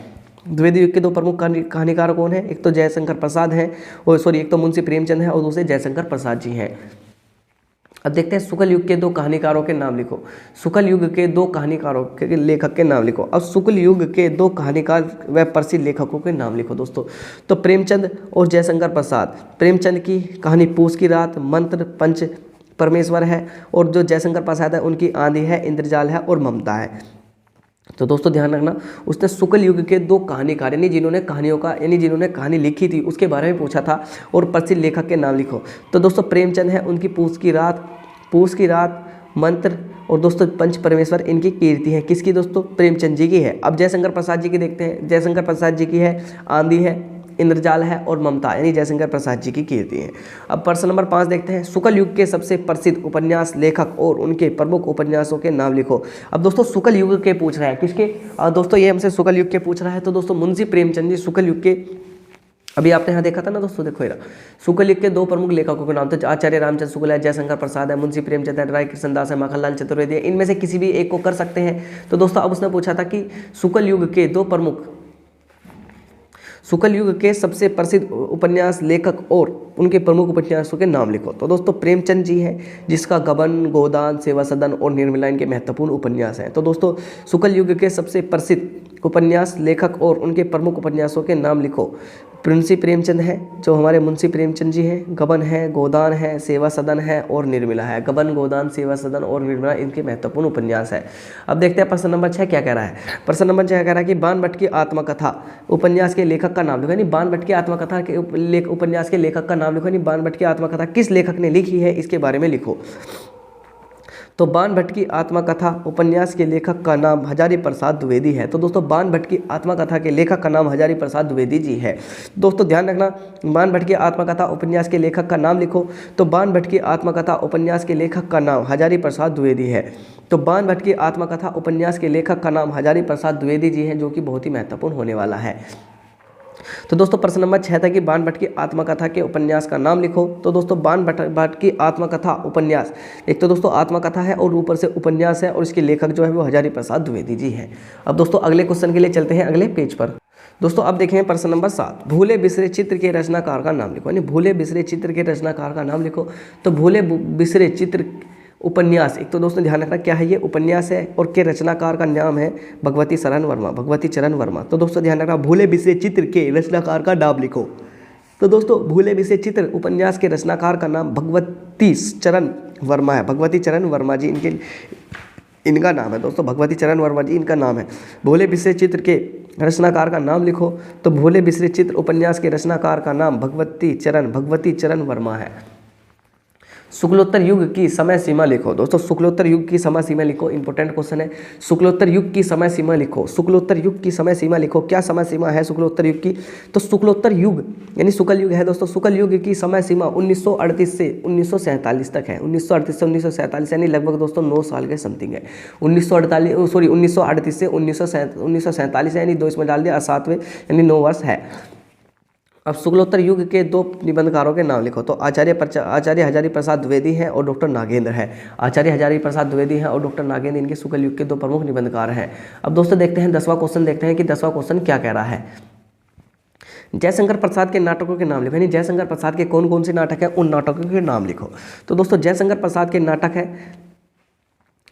द्विवेदी युग के दो प्रमुख कहानीकार कौन है, एक तो जयशंकर प्रसाद हैं और एक तो मुंशी प्रेमचंद है और दूसरे जयशंकर प्रसाद जी हैं। अब देखते हैं शुक्ल युग के दो कहानीकारों के नाम लिखो। शुक्ल युग के दो कहानीकारों के लेखक के नाम लिखो। अब शुक्ल युग के दो कहानीकार व प्रसिद्ध लेखकों के नाम लिखो दोस्तों। तो प्रेमचंद और जयशंकर प्रसाद, प्रेमचंद की कहानी पूस की रात, मंत्र, पंच परमेश्वर है, और जो जयशंकर प्रसाद है उनकी आंधी है, इंद्रजाल है और ममता है। तो दोस्तों ध्यान रखना, उसने शुक्ल युग के दो कहानीकार यानी जिन्होंने कहानी लिखी थी उसके बारे में पूछा था, और प्रसिद्ध लेखक के नाम लिखो। तो दोस्तों प्रेमचंद है, उनकी पूस की रात, मंत्र और दोस्तों पंच परमेश्वर इनकी कीर्ति है। किसकी दोस्तों, प्रेमचंद जी की है। अब जयशंकर प्रसाद जी की देखते हैं। जयशंकर प्रसाद जी की है आंधी है, इंद्रजाल है और ममता, यानी जयशंकर प्रसाद जी की कीर्ति है। अब प्रश्न नंबर 5 देखते हैं। शुक्ल युग के सबसे प्रसिद्ध उपन्यास लेखक और उनके प्रमुख उपन्यासों के नाम लिखो। अब दोस्तों शुक्ल युग के पूछ रहा है, किसके, दोस्तों ये हमसे शुक्ल युग के पूछ रहा है। तो दोस्तों मुंशी प्रेमचंद जी शुक्ल युग के, अभी आपने यहाँ देखा था ना दोस्तों, देखो शुक्ल युग के दो प्रमुख लेखकों के नाम, तो आचार्य रामचंद्र शुक्ल है, जयशंकर प्रसाद है, मुंशी प्रेमचंद है, राय कृष्णदास है, माखनलाल चतुर्वेदी है। इनमें से किसी भी एक को कर सकते हैं। तो दोस्तों अब उसने पूछा था कि शुक्ल युग के सबसे प्रसिद्ध उपन्यास लेखक और उनके प्रमुख उपन्यासों के नाम लिखो। तो दोस्तों प्रेमचंद जी हैं, जिसका गबन, गोदान, सेवा सदन और निर्मला इनके महत्वपूर्ण उपन्यास हैं। तो दोस्तों शुक्ल युग के सबसे प्रसिद्ध उपन्यास लेखक और उनके प्रमुख उपन्यासों के नाम लिखो। मुंशी प्रेमचंद है, जो हमारे मुंशी प्रेमचंद जी हैं, गबन है, गोदान है, सेवा सदन है और निर्मला है। गबन, गोदान, सेवा सदन और निर्मला इनके महत्वपूर्ण उपन्यास है। अब देखते हैं प्रश्न नंबर 6 क्या कह रहा है। प्रश्न नंबर 6 कह रहा है कि बाण भट्ट की आत्मकथा उपन्यास के लेखक का नाम लिखो, यानी बाण भट्ट की आत्मकथा के उपन्यास के लेखक का नाम लिखो, यानी बाण भट्ट की आत्मकथा किस लेखक ने लिखी है इसके बारे में लिखो। तो बाण भट्ट की आत्मकथा उपन्यास के लेखक का नाम हजारी प्रसाद द्विवेदी है। तो दोस्तों बाण भट्ट की आत्मकथा के लेखक का नाम हजारी प्रसाद द्विवेदी जी है। दोस्तों ध्यान रखना, बाण भट्ट की आत्मकथा उपन्यास के लेखक का नाम लिखो। तो बाण भट्ट की आत्मकथा उपन्यास के लेखक का नाम हजारी प्रसाद द्विवेदी है। तो बाण भट्ट की आत्मकथा उपन्यास के लेखक का नाम हजारी प्रसाद द्विवेदी जी हैं, जो कि बहुत ही महत्वपूर्ण होने वाला है। तो दोस्तों प्रश्न नंबर 6 था कि बाण भट्ट की आत्मकथा के उपन्यास का नाम लिखो। तो दोस्तों बाण भट्ट की आत्मकथा उपन्यास, एक तो दोस्तों आत्मकथा है और ऊपर से उपन्यास है, और इसके लेखक जो है वो हजारी प्रसाद द्विवेदी जी हैं। अब दोस्तों अगले क्वेश्चन के लिए चलते हैं अगले पेज पर। दोस्तों अब देखें प्रश्न नंबर 7, भूले बिसरे चित्र के रचनाकार का नाम लिखो, यानी भूले बिसरे चित्र के रचनाकार का नाम लिखो। तो भूले बिसरे चित्र उपन्यास, एक तो दोस्तों ध्यान रखना क्या है, ये उपन्यास है और के रचनाकार का नाम है भगवती चरण वर्मा। तो दोस्तों ध्यान रखना, भूले बिसरे चित्र के रचनाकार का नाम लिखो। तो दोस्तों भूले बिसरे चित्र उपन्यास के रचनाकार का नाम भगवती चरण वर्मा है। भगवती चरण वर्मा जी इनका नाम है दोस्तों, भगवती चरण वर्मा जी इनका नाम है। भूले बिसरे चित्र के रचनाकार का नाम लिखो। तो भूले बिसरे चित्र उपन्यास के रचनाकार का नाम भगवती चरण वर्मा है। शुक्लोत्तर युग की समय सीमा लिखो। दोस्तों शुक्लोत्तर युग की समय सीमा लिखो, इंपॉर्टेंट क्वेश्चन है। शुक्लोत्तर युग की समय सीमा लिखो। शुक्लोत्तर युग की समय सीमा लिखो, क्या समय सीमा है शुक्लोत्तर युग की। तो शुक्लोत्तर युग यानी शुक्ल युग है दोस्तों, शुक्ल युग की समय सीमा 1938 से 1947 तक है। 1938 से 1947 यानी लगभग दोस्तों 9 साल के समथिंग है। 1938 से 1947 यानी 2 इसमें डाल दिया 7वें यानी 9 वर्ष है। अब शुक्लोत्तर युग के 2 निबंधकारों के नाम लिखो। तो आचार्य हजारी प्रसाद द्विवेदी हैं और डॉक्टर नागेंद्र है। आचार्य हजारी प्रसाद द्विवेदी हैं और डॉक्टर नागेंद्र इनके शुक्ल युग के 2 प्रमुख निबंधकार हैं। अब दोस्तों देखते हैं 10वां क्वेश्चन, देखते हैं कि 10वां क्वेश्चन क्या कह रहा है। जयशंकर प्रसाद के नाटकों के नाम लिखो, यानी जयशंकर प्रसाद के कौन कौन से नाटक हैं उन नाटकों के नाम लिखो। तो दोस्तों जयशंकर प्रसाद के नाटक है,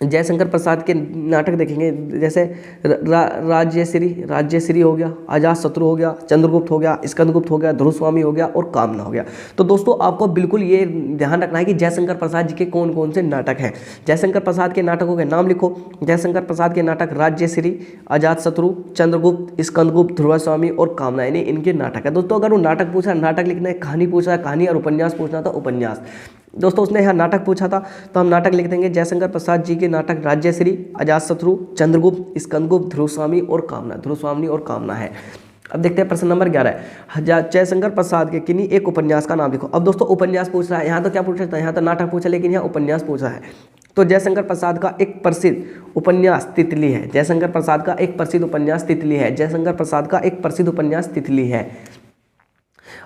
जयशंकर प्रसाद के नाटक देखेंगे जैसे राज्यश्री हो गया, अजातशत्रु हो गया, चंद्रगुप्त हो गया, स्कंदगुप्त हो गया, ध्रुवस्वामी हो गया और कामना हो गया। तो दोस्तों आपको बिल्कुल ये ध्यान रखना है कि जयशंकर प्रसाद जी के कौन कौन से नाटक हैं। जयशंकर प्रसाद के नाटकों के नाम लिखो। जयशंकर प्रसाद के नाटक राज्यश्री, अजातशत्रु, चंद्रगुप्त, स्कंदगुप्त, ध्रुवस्वामी और कामना, यानी इनके नाटक है। दोस्तों अगर वो नाटक पूछा, नाटक लिखना है, कहानी पूछा है कहानी, और उपन्यास पूछना था उपन्यास। दोस्तों उसने यहाँ नाटक पूछा था तो हम नाटक लिख देंगे जयशंकर प्रसाद जी के नाटक राज्यश्री, अजातशत्रु, चंद्रगुप्त, स्कंदगुप्त, ध्रुवस्वामी और कामना, ध्रुवस्वामी और कामना है। अब देखते हैं प्रश्न नंबर 11 है, जयशंकर प्रसाद के किन्हीं एक उपन्यास का नाम लिखो। अब दोस्तों उपन्यास पूछ रहा है, यहाँ तो क्या पूछ रहा था, यहाँ तो नाटक पूछा, लेकिन यहाँ उपन्यास पूछा है। तो जयशंकर प्रसाद का एक प्रसिद्ध उपन्यास तितली है। जयशंकर प्रसाद का एक प्रसिद्ध उपन्यास तितली है। जयशंकर प्रसाद का एक प्रसिद्ध उपन्यास तितली है।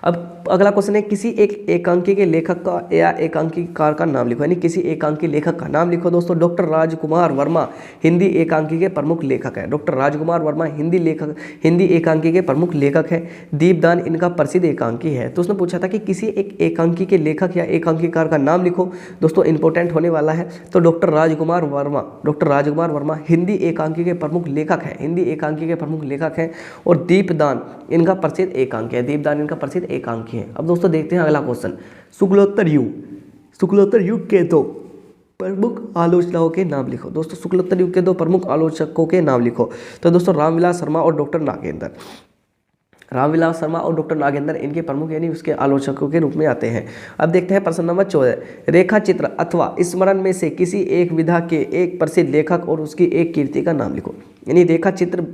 अब अगला क्वेश्चन है, किसी एक एकांकी के लेखक का या एकांकीकार का नाम लिखो, यानी किसी एकांकी लेखक का नाम लिखो। दोस्तों डॉक्टर राजकुमार वर्मा हिंदी एकांकी के प्रमुख लेखक है। डॉक्टर राजकुमार वर्मा हिंदी एकांकी के प्रमुख लेखक है। दीपदान इनका प्रसिद्ध एकांकी है। तो उसने पूछा था कि किसी एक एकांकी के लेखक या एकांकीकार का नाम लिखो। दोस्तों इंपॉर्टेंट होने वाला है। तो डॉक्टर राजकुमार वर्मा हिंदी एकांकी के प्रमुख लेखक है, हिंदी एकांकी के प्रमुख लेखक हैं। और दीपदान इनका प्रसिद्ध एकांकी है, दीपदान इनका प्रसिद्ध एकांकी है। अब दोस्तों देखते हैं अगला क्वेश्चन, शुक्लोत्तर युग के दो प्रमुख आलोचकों के नाम लिखो। दोस्तों शुक्लोत्तर युग के दो प्रमुख आलोचकों के नाम लिखो। तो दोस्तों रामविलास शर्मा और डॉक्टर नागेंद्र, रामविलास शर्मा और डॉक्टर नागेंद्र इनके प्रमुख यानी उसके आलोचकों के रूप में आते हैं। अब देखते हैं प्रश्न नंबर 14, रेखा चित्र अथवा स्मरण में से किसी एक विधा के एक प्रसिद्ध लेखक और उसकी एक कीर्ति का नाम लिखो। यानी रेखा चित्र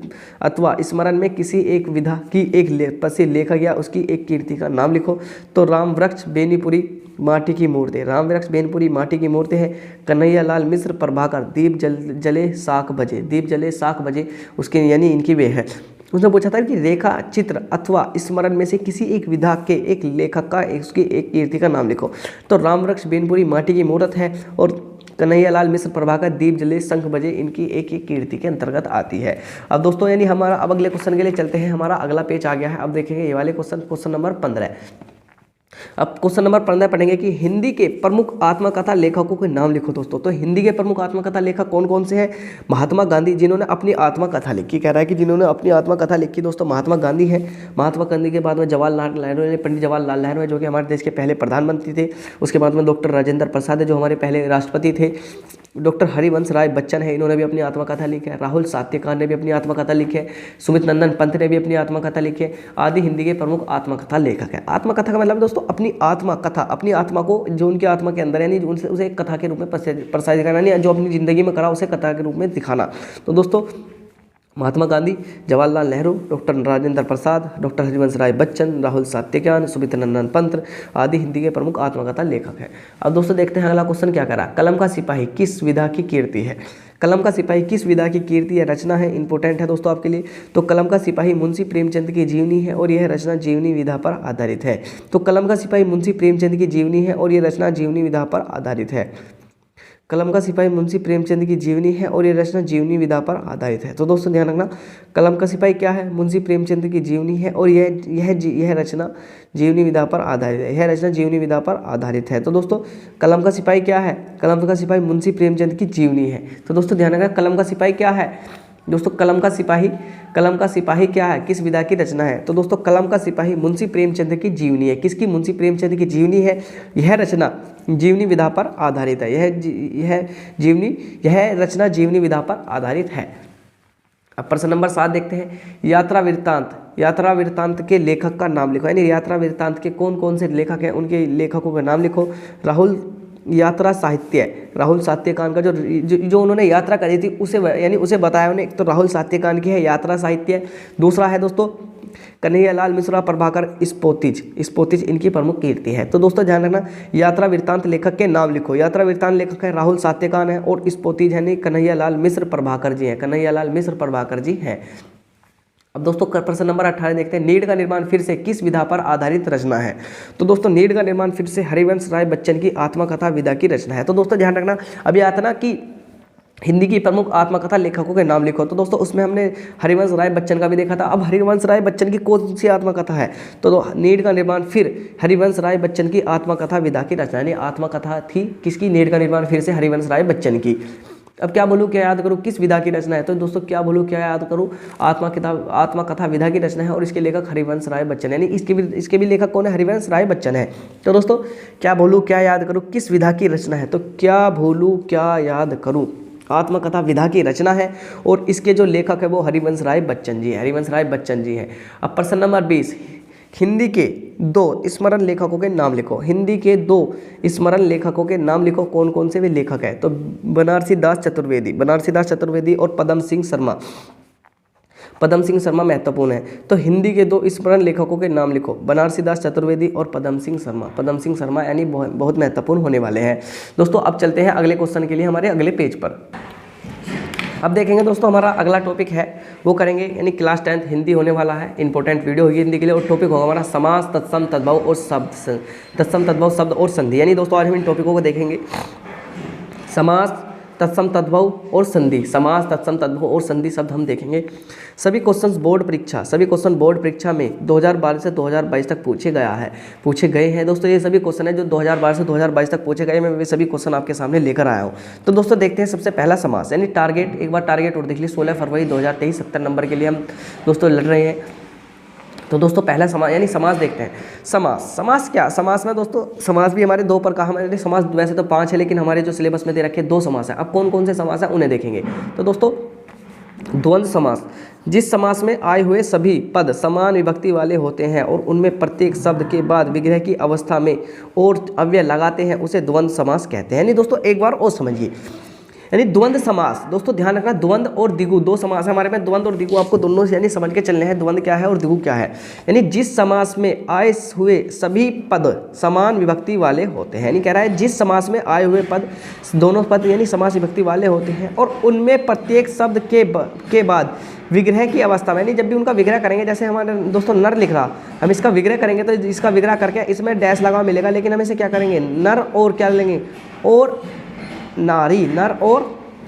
अथवा स्मरण में किसी एक विधा की एक प्रसिद्ध लेखक या उसकी एक कीर्ति का नाम लिखो। तो राम वृक्ष बेनीपुरी माटी की मूर्ति, राम वृक्ष बेनीपुरी माटी की मूर्ति है। कन्हैया लाल मिश्र प्रभाकर दीप जले साख बजे, दीप जले साख बजे उसके यानी इनकी वे है। उसने पूछा था कि रेखा चित्र अथवा स्मरण में से किसी एक विधा के एक लेखक का उसकी एक कीर्ति का नाम लिखो। तो राम वृक्ष बेनपुरी माटी की मूर्त है और कन्हैया लाल मिश्र प्रभाकर दीप जले शंख बजे इनकी एक एक कीर्ति के अंतर्गत आती है। अब दोस्तों यानी हमारा अब अगले क्वेश्चन के लिए चलते हैं। हमारा अगला पेज आ गया है। अब देखेंगे ये वाले क्वेश्चन नंबर 15। अब क्वेश्चन नंबर 15 पढ़ेंगे कि हिंदी के प्रमुख आत्मकथा लेखकों के नाम लिखो। दोस्तों तो हिंदी के प्रमुख आत्मकथा लेखक कौन कौन से हैं? महात्मा गांधी जिन्होंने अपनी आत्मकथा लिखी, कह रहा है कि जिन्होंने अपनी आत्मकथा लिखी दोस्तों महात्मा गांधी है। महात्मा गांधी के बाद में जवाहरलाल नेहरू है, पंडित जवाहरलाल नेहरू है जो कि हमारे देश के पहले प्रधानमंत्री थे। उसके बाद में डॉक्टर राजेंद्र प्रसाद है जो हमारे पहले राष्ट्रपति थे। डॉक्टर हरिवंश राय बच्चन है, इन्होंने भी अपनी आत्मकथा लिखी है। राहुल सात्यकार ने भी अपनी आत्मकथा लिखी है। सुमित नंदन पंत ने भी अपनी आत्मकथा लिखी है। आदि हिंदी के प्रमुख आत्मकथा लेखक है। आत्मकथा का मतलब दोस्तों अपनी आत्मकथा, अपनी आत्मा को जो उनकी आत्मा के अंदर यानी उनसे उसे एक कथा के रूप में प्रसारित करना, यानी जो अपनी जिंदगी में करा उसे कथा के रूप में दिखाना। तो दोस्तों महात्मा गांधी, जवाहरलाल नेहरू, डॉक्टर राजेंद्र प्रसाद, डॉक्टर हरिवंश राय बच्चन, राहुल सात्यज्ञान, सुमित नंदन पंत आदि हिंदी के प्रमुख आत्मकथा लेखक हैं। अब दोस्तों देखते हैं अगला क्वेश्चन क्या करा। कलम का सिपाही किस विधा की कीर्ति है? कलम का सिपाही किस विधा की कीर्ति या रचना है? इंपॉर्टेंट है दोस्तों आपके लिए। तो कलम का सिपाही मुंशी प्रेमचंद की जीवनी है और यह रचना जीवनी विधा पर आधारित है। तो कलम का सिपाही मुंशी प्रेमचंद की जीवनी है और यह रचना जीवनी विधा पर आधारित है। कलम का सिपाही मुंशी प्रेमचंद की जीवनी है और ये रचना जीवनी विधा पर आधारित है। तो दोस्तों ध्यान रखना, कलम का सिपाही क्या है? मुंशी प्रेमचंद की जीवनी है और यह रचना जीवनी विधा पर आधारित है। यह रचना जीवनी विधा पर आधारित है। तो दोस्तों कलम का सिपाही क्या है? कलम का सिपाही मुंशी प्रेमचंद की जीवनी है। तो दोस्तों ध्यान रखना, कलम का सिपाही क्या है? दोस्तों कलम का सिपाही क्या है? किस विधा की रचना है? तो दोस्तों कलम का सिपाही मुंशी प्रेमचंद की जीवनी है। किसकी? मुंशी प्रेमचंद की जीवनी है। यह रचना जीवनी विधा पर आधारित है। यह रचना जीवनी विधा पर आधारित है। अब प्रश्न नंबर 7 देखते हैं। यात्रा वृत्तांत के लेखक का नाम लिखो। यानी यात्रा वृत्तांत के कौन कौन से लेखक हैं उनके लेखकों के नाम लिखो। राहुल यात्रा साहित्य, राहुल सात्यकान का जो उन्होंने यात्रा करी थी उसे यानी उसे बताया उन्हें। एक तो राहुल सात्यकान की है यात्रा साहित्य। दूसरा है दोस्तों कन्हैया लाल मिश्रा प्रभाकर स्पोतिज इनकी प्रमुख कीर्ति है। तो दोस्तों ध्यान रखना, यात्रा वृत्तांत लेखक के नाम लिखो। यात्रा वृत्तांत लेखक है राहुल सात्यकान है और स्पोतिज है कन्हैया लाल मिश्र प्रभाकर जी हैं। कन्हैया लाल मिश्र प्रभाकर जी हैं। अब दोस्तों प्रश्न नंबर 18 देखते हैं। नीड का निर्माण फिर से किस विधा पर आधारित रचना है? तो दोस्तों नीड का निर्माण फिर से हरिवंश राय बच्चन की आत्मकथा विधा की रचना है। तो दोस्तों ध्यान रखना, अभी आता ना कि हिंदी की प्रमुख आत्मकथा लेखकों के नाम लिखो। तो दोस्तों उसमें हमने हरिवंश राय बच्चन का भी देखा था। अब हरिवंश राय बच्चन की कौन सी आत्मकथा है, तो नीड का निर्माण, फिर हरिवंश राय बच्चन की आत्मकथा विधा की रचना, यानी आत्मकथा थी किसकी, नीड का निर्माण फिर से हरिवंश राय बच्चन की। अब क्या बोलूँ क्या याद करूँ, किस विधा की रचना है, तो दोस्तों क्या बोलूँ क्या याद करूँ, आत्मकथा विधा की रचना है और इसके लेखक हरिवंश राय बच्चन, यानी इसके भी लेखक कौन है, हरिवंश राय बच्चन है। तो दोस्तों क्या बोलूँ क्या याद करूँ, किस विधा की रचना है, तो क्या भूलूँ क्या याद करूँ, आत्मकथा विधा की रचना है और इसके जो लेखक है वो हरिवंश राय बच्चन जी है, हरिवंश राय बच्चन जी हैं। अब प्रश्न नंबर 20, हिंदी के 2 स्मरण लेखकों के नाम लिखो। हिंदी के 2 स्मरण लेखकों के नाम लिखो, कौन कौन से वे लेखक हैं, तो बनारसी दास चतुर्वेदी और पदम सिंह शर्मा। पदम सिंह शर्मा महत्वपूर्ण है। तो हिंदी के 2 स्मरण लेखकों के नाम लिखो, बनारसी दास चतुर्वेदी और पदम सिंह शर्मा। पदम सिंह शर्मा यानी बहुत महत्वपूर्ण होने वाले हैं। दोस्तों अब चलते हैं अगले क्वेश्चन के लिए हमारे अगले पेज पर। अब देखेंगे दोस्तों हमारा अगला टॉपिक है वो करेंगे, यानी क्लास 10th हिंदी होने वाला है, इंपॉर्टेंट वीडियो होगी हिंदी के लिए, और टॉपिक होगा हमारा समास, तत्सम, तद्भव और शब्द, तत्सम, तद्भव, शब्द और संधि। यानी दोस्तों आज हम इन टॉपिकों को देखेंगे, समास, तत्सम, तद्भव और संधि। समास, तत्सम, तद्भव और संधि शब्द हम देखेंगे। सभी क्वेश्चन बोर्ड परीक्षा में 2012 से 2022 तक पूछे गए हैं दोस्तों। ये सभी क्वेश्चन है जो 2012 से 2022 तक पूछे गए, मैं वे सभी क्वेश्चन आपके सामने लेकर आया हूँ। तो दोस्तों देखते हैं सबसे पहला समास, यानी टारगेट, एक बार टारगेट और देख लीजिए, 16 फरवरी 2023 70 नंबर के लिए हम दोस्तों लड़ रहे हैं। तो दोस्तों पहला समास यानी समास देखते हैं। समास क्या, समास में दोस्तों समास भी हमारे 2 प्रकार, हमारे समास वैसे तो 5 है, लेकिन हमारे जो सिलेबस में दे रखे 2 समास है। अब कौन कौन से समास है उन्हें देखेंगे। तो दोस्तों द्वंद्व समास, जिस समास में आए हुए सभी पद समान विभक्ति वाले होते हैं और उनमें प्रत्येक शब्द के बाद विग्रह की अवस्था में और अव्यय लगाते हैं, उसे द्वंद्व समास कहते हैं। यानी दोस्तों एक बार और समझिए, यानी द्वंद्व समास, दोस्तों ध्यान रखना, द्वंद्व और द्विगु 2 समास है हमारे में। द्वंद्व और द्विगु आपको दोनों यानी समझ के चलने हैं, द्वंद्व क्या है और द्विगु क्या है। यानी जिस समास में आए हुए सभी पद समान विभक्ति वाले होते हैं, यानी कह रहा है जिस समास में आए हुए पद, दोनों पद यानी समास विभक्ति वाले होते हैं और उनमें प्रत्येक शब्द के बाद विग्रह की अवस्था में, यानी जब भी उनका विग्रह करेंगे, जैसे हमारे दोस्तों नर लिख रहा, हम इसका विग्रह करेंगे तो इसका विग्रह करके इसमें डैश लगा मिलेगा, लेकिन हम इसे क्या करेंगे, नर और क्या लेंगे, और नारी, नर और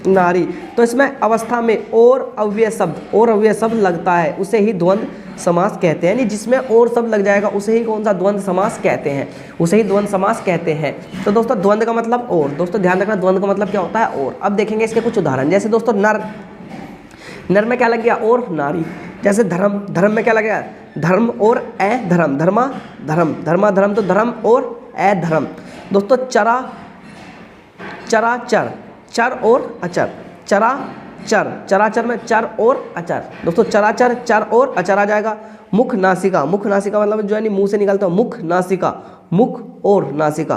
नारी। तो इसमें अवस्था में और अव्यय शब्द लगता है, उसे ही द्वंद्व समास कहते हैं। यानी जिसमें और शब्द लग जाएगा उसे ही कौन सा, द्वंद्व समास कहते हैं, उसे ही द्वंद्व समास कहते हैं। तो दोस्तों द्वंद्व का मतलब और, दोस्तों ध्यान रखना द्वंद्व का मतलब क्या होता है और। अब देखेंगे इसके कुछ उदाहरण, जैसे दोस्तों नर में क्या लग गया, और नारी। जैसे धर्म में क्या लग गया, धर्म और अधर्म, धर्म तो धर्म और अधर्म। दोस्तों चराचर, चर और अचर, चराचर में चर और अचर। दोस्तों चराचर, चर और अचर आ जाएगा। मुख नासिका मतलब जो है मुंह से निकलता है, मुख और नासिका।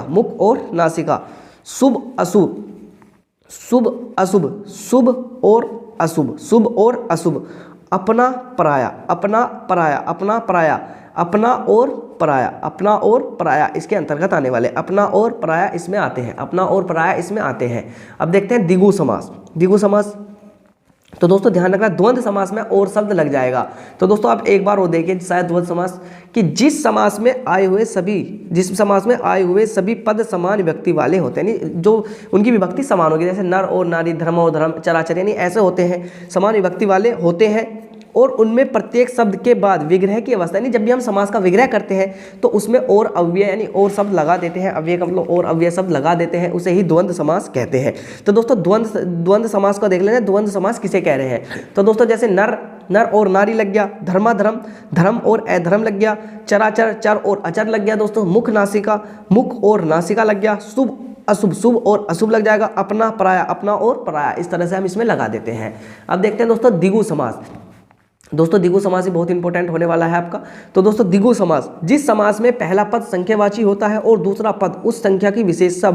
शुभ और अशुभ। अपना और पराया इसके अंतर्गत आने वाले, अपना और पराया इसमें आते हैं। अब देखते हैं द्विगु समास। तो दोस्तों ध्यान रखना द्वंद्व समास में और शब्द लग जाएगा। तो दोस्तों आप एक बार वो देखिए शायद द्वंद्व समास कि जिस समास में आए हुए सभी पद समान विभक्ति वाले होते हैं, यानी जो उनकी विभक्ति समान होगी, जैसे नर और नारी, धर्म और धर्म, चराचर, यानी ऐसे होते हैं, समान विभक्ति वाले होते हैं और उनमें प्रत्येक शब्द के बाद विग्रह की अवस्था, यानी जब भी हम समास का विग्रह करते हैं तो उसमें और अव्यय यानी और शब्द लगा देते हैं, अव्यय का मतलब और अव्यय शब्द लगा देते हैं, उसे ही द्वंद्व समास कहते हैं। तो दोस्तों द्वंद्व समास को देख लेना, द्वंद्व समास किसे कह रहे हैं। तो दोस्तों जैसे नर और नारी लग गया, धर्म और अधर्म लग गया, चराचर, चर और अचर लग गया। दोस्तों मुख और नासिका लग गया, शुभ और अशुभ लग जाएगा, अपना और पराया, इस तरह से हम इसमें लगा देते हैं। अब देखते हैं दोस्तों द्विगु समास। दोस्तों द्विगु समास भी बहुत इंपॉर्टेंट होने वाला है आपका। तो दोस्तों द्विगु समास, जिस समास में पहला पद संख्यावाची होता है और दूसरा पद उस संख्या की विशेष्य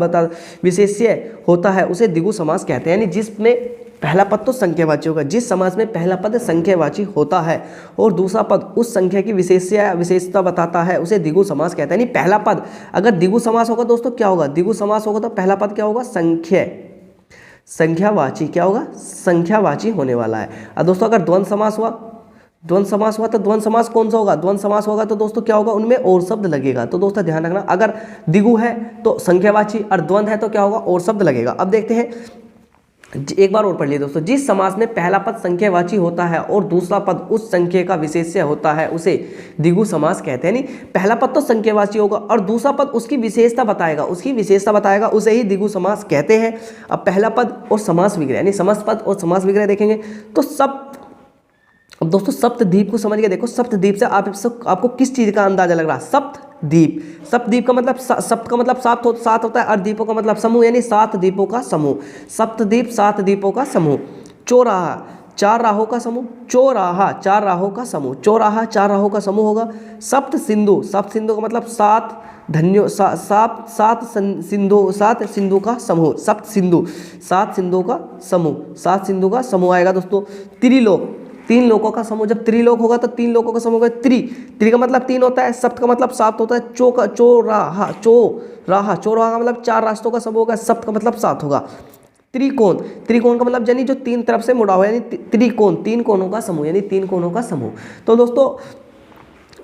होता है, उसे द्विगु समास कहते हैं। यानी जिसमें पहला पद तो संख्यावाची होगा, जिस समास में पहला पद संख्यावाची होता है और दूसरा पद उस संख्या की विशेषता बताता है, उसे द्विगु समास कहते हैं। यानी पहला पद अगर द्विगु समास होगा दोस्तों क्या होगा, द्विगु समास होगा तो पहला पद क्या होगा, संख्यावाची, क्या होगा, संख्यावाची होने वाला है। और दोस्तों अगर द्वंद्व समास हुआ तो द्वंद्व समास कौन सा होगा, द्वंद्व समास होगा तो दोस्तों क्या होगा, उनमें और शब्द लगेगा। तो दोस्तों ध्यान रखना, अगर द्विगु है तो संख्यावाची और द्वंद्व है तो क्या होगा, और शब्द लगेगा। अब देखते हैं एक बार और पढ़ लिए दोस्तों, जिस समास में पहला पद संख्यावाची होता है और दूसरा पद उस संख्या का विशेष्य होता है उसे द्विगु समास कहते हैं। यानी पहला पद तो संख्यावाची होगा और दूसरा पद उसकी विशेषता बताएगा, उसे ही द्विगु समास कहते हैं। अब पहला पद और समास विग्रह, यानी समास पद और समास विग्रह देखेंगे तो अब दोस्तों सप्तद्वीप को समझ के देखो, सप्तद्वीप से आपको किस चीज़ का अंदाजा लग रहा है? सप्तद्वीप, सप्तद्वीप का मतलब सप्त का मतलब सात होता है और द्वीपों का मतलब समूह, यानी 7 द्वीपों का समूह। सप्तद्वीप 7 द्वीपों का समूह। चौराहा 4 राहों का समूह, चौराहा 4 राहों का समूह, चौराहा 4 राहों का समूह होगा। सप्त सिंधु, सप्त सिंधु का मतलब 7 धन्यो 7 सिंधु का समूह, सप्त सिंधु 7 सिंधु का समूह, 7 सिंधु का समूह आएगा दोस्तों। त्रिलोक 3 लोकों का समूह, जब त्रिलोक होगा तो 3 लोकों का समूह होगा। त्रि का मतलब 3 होता है, सप्त का मतलब 7 होता है, चौराहा का मतलब 4 रास्तों का समूह होगा, सप्त का मतलब 7 होगा। त्रिकोण का मतलब यानी जो 3 तरफ से मुड़ा हुआ, यानी त्रिकोण 3 कोणों का समूह, यानी 3 कोणों का समूह। तो दोस्तों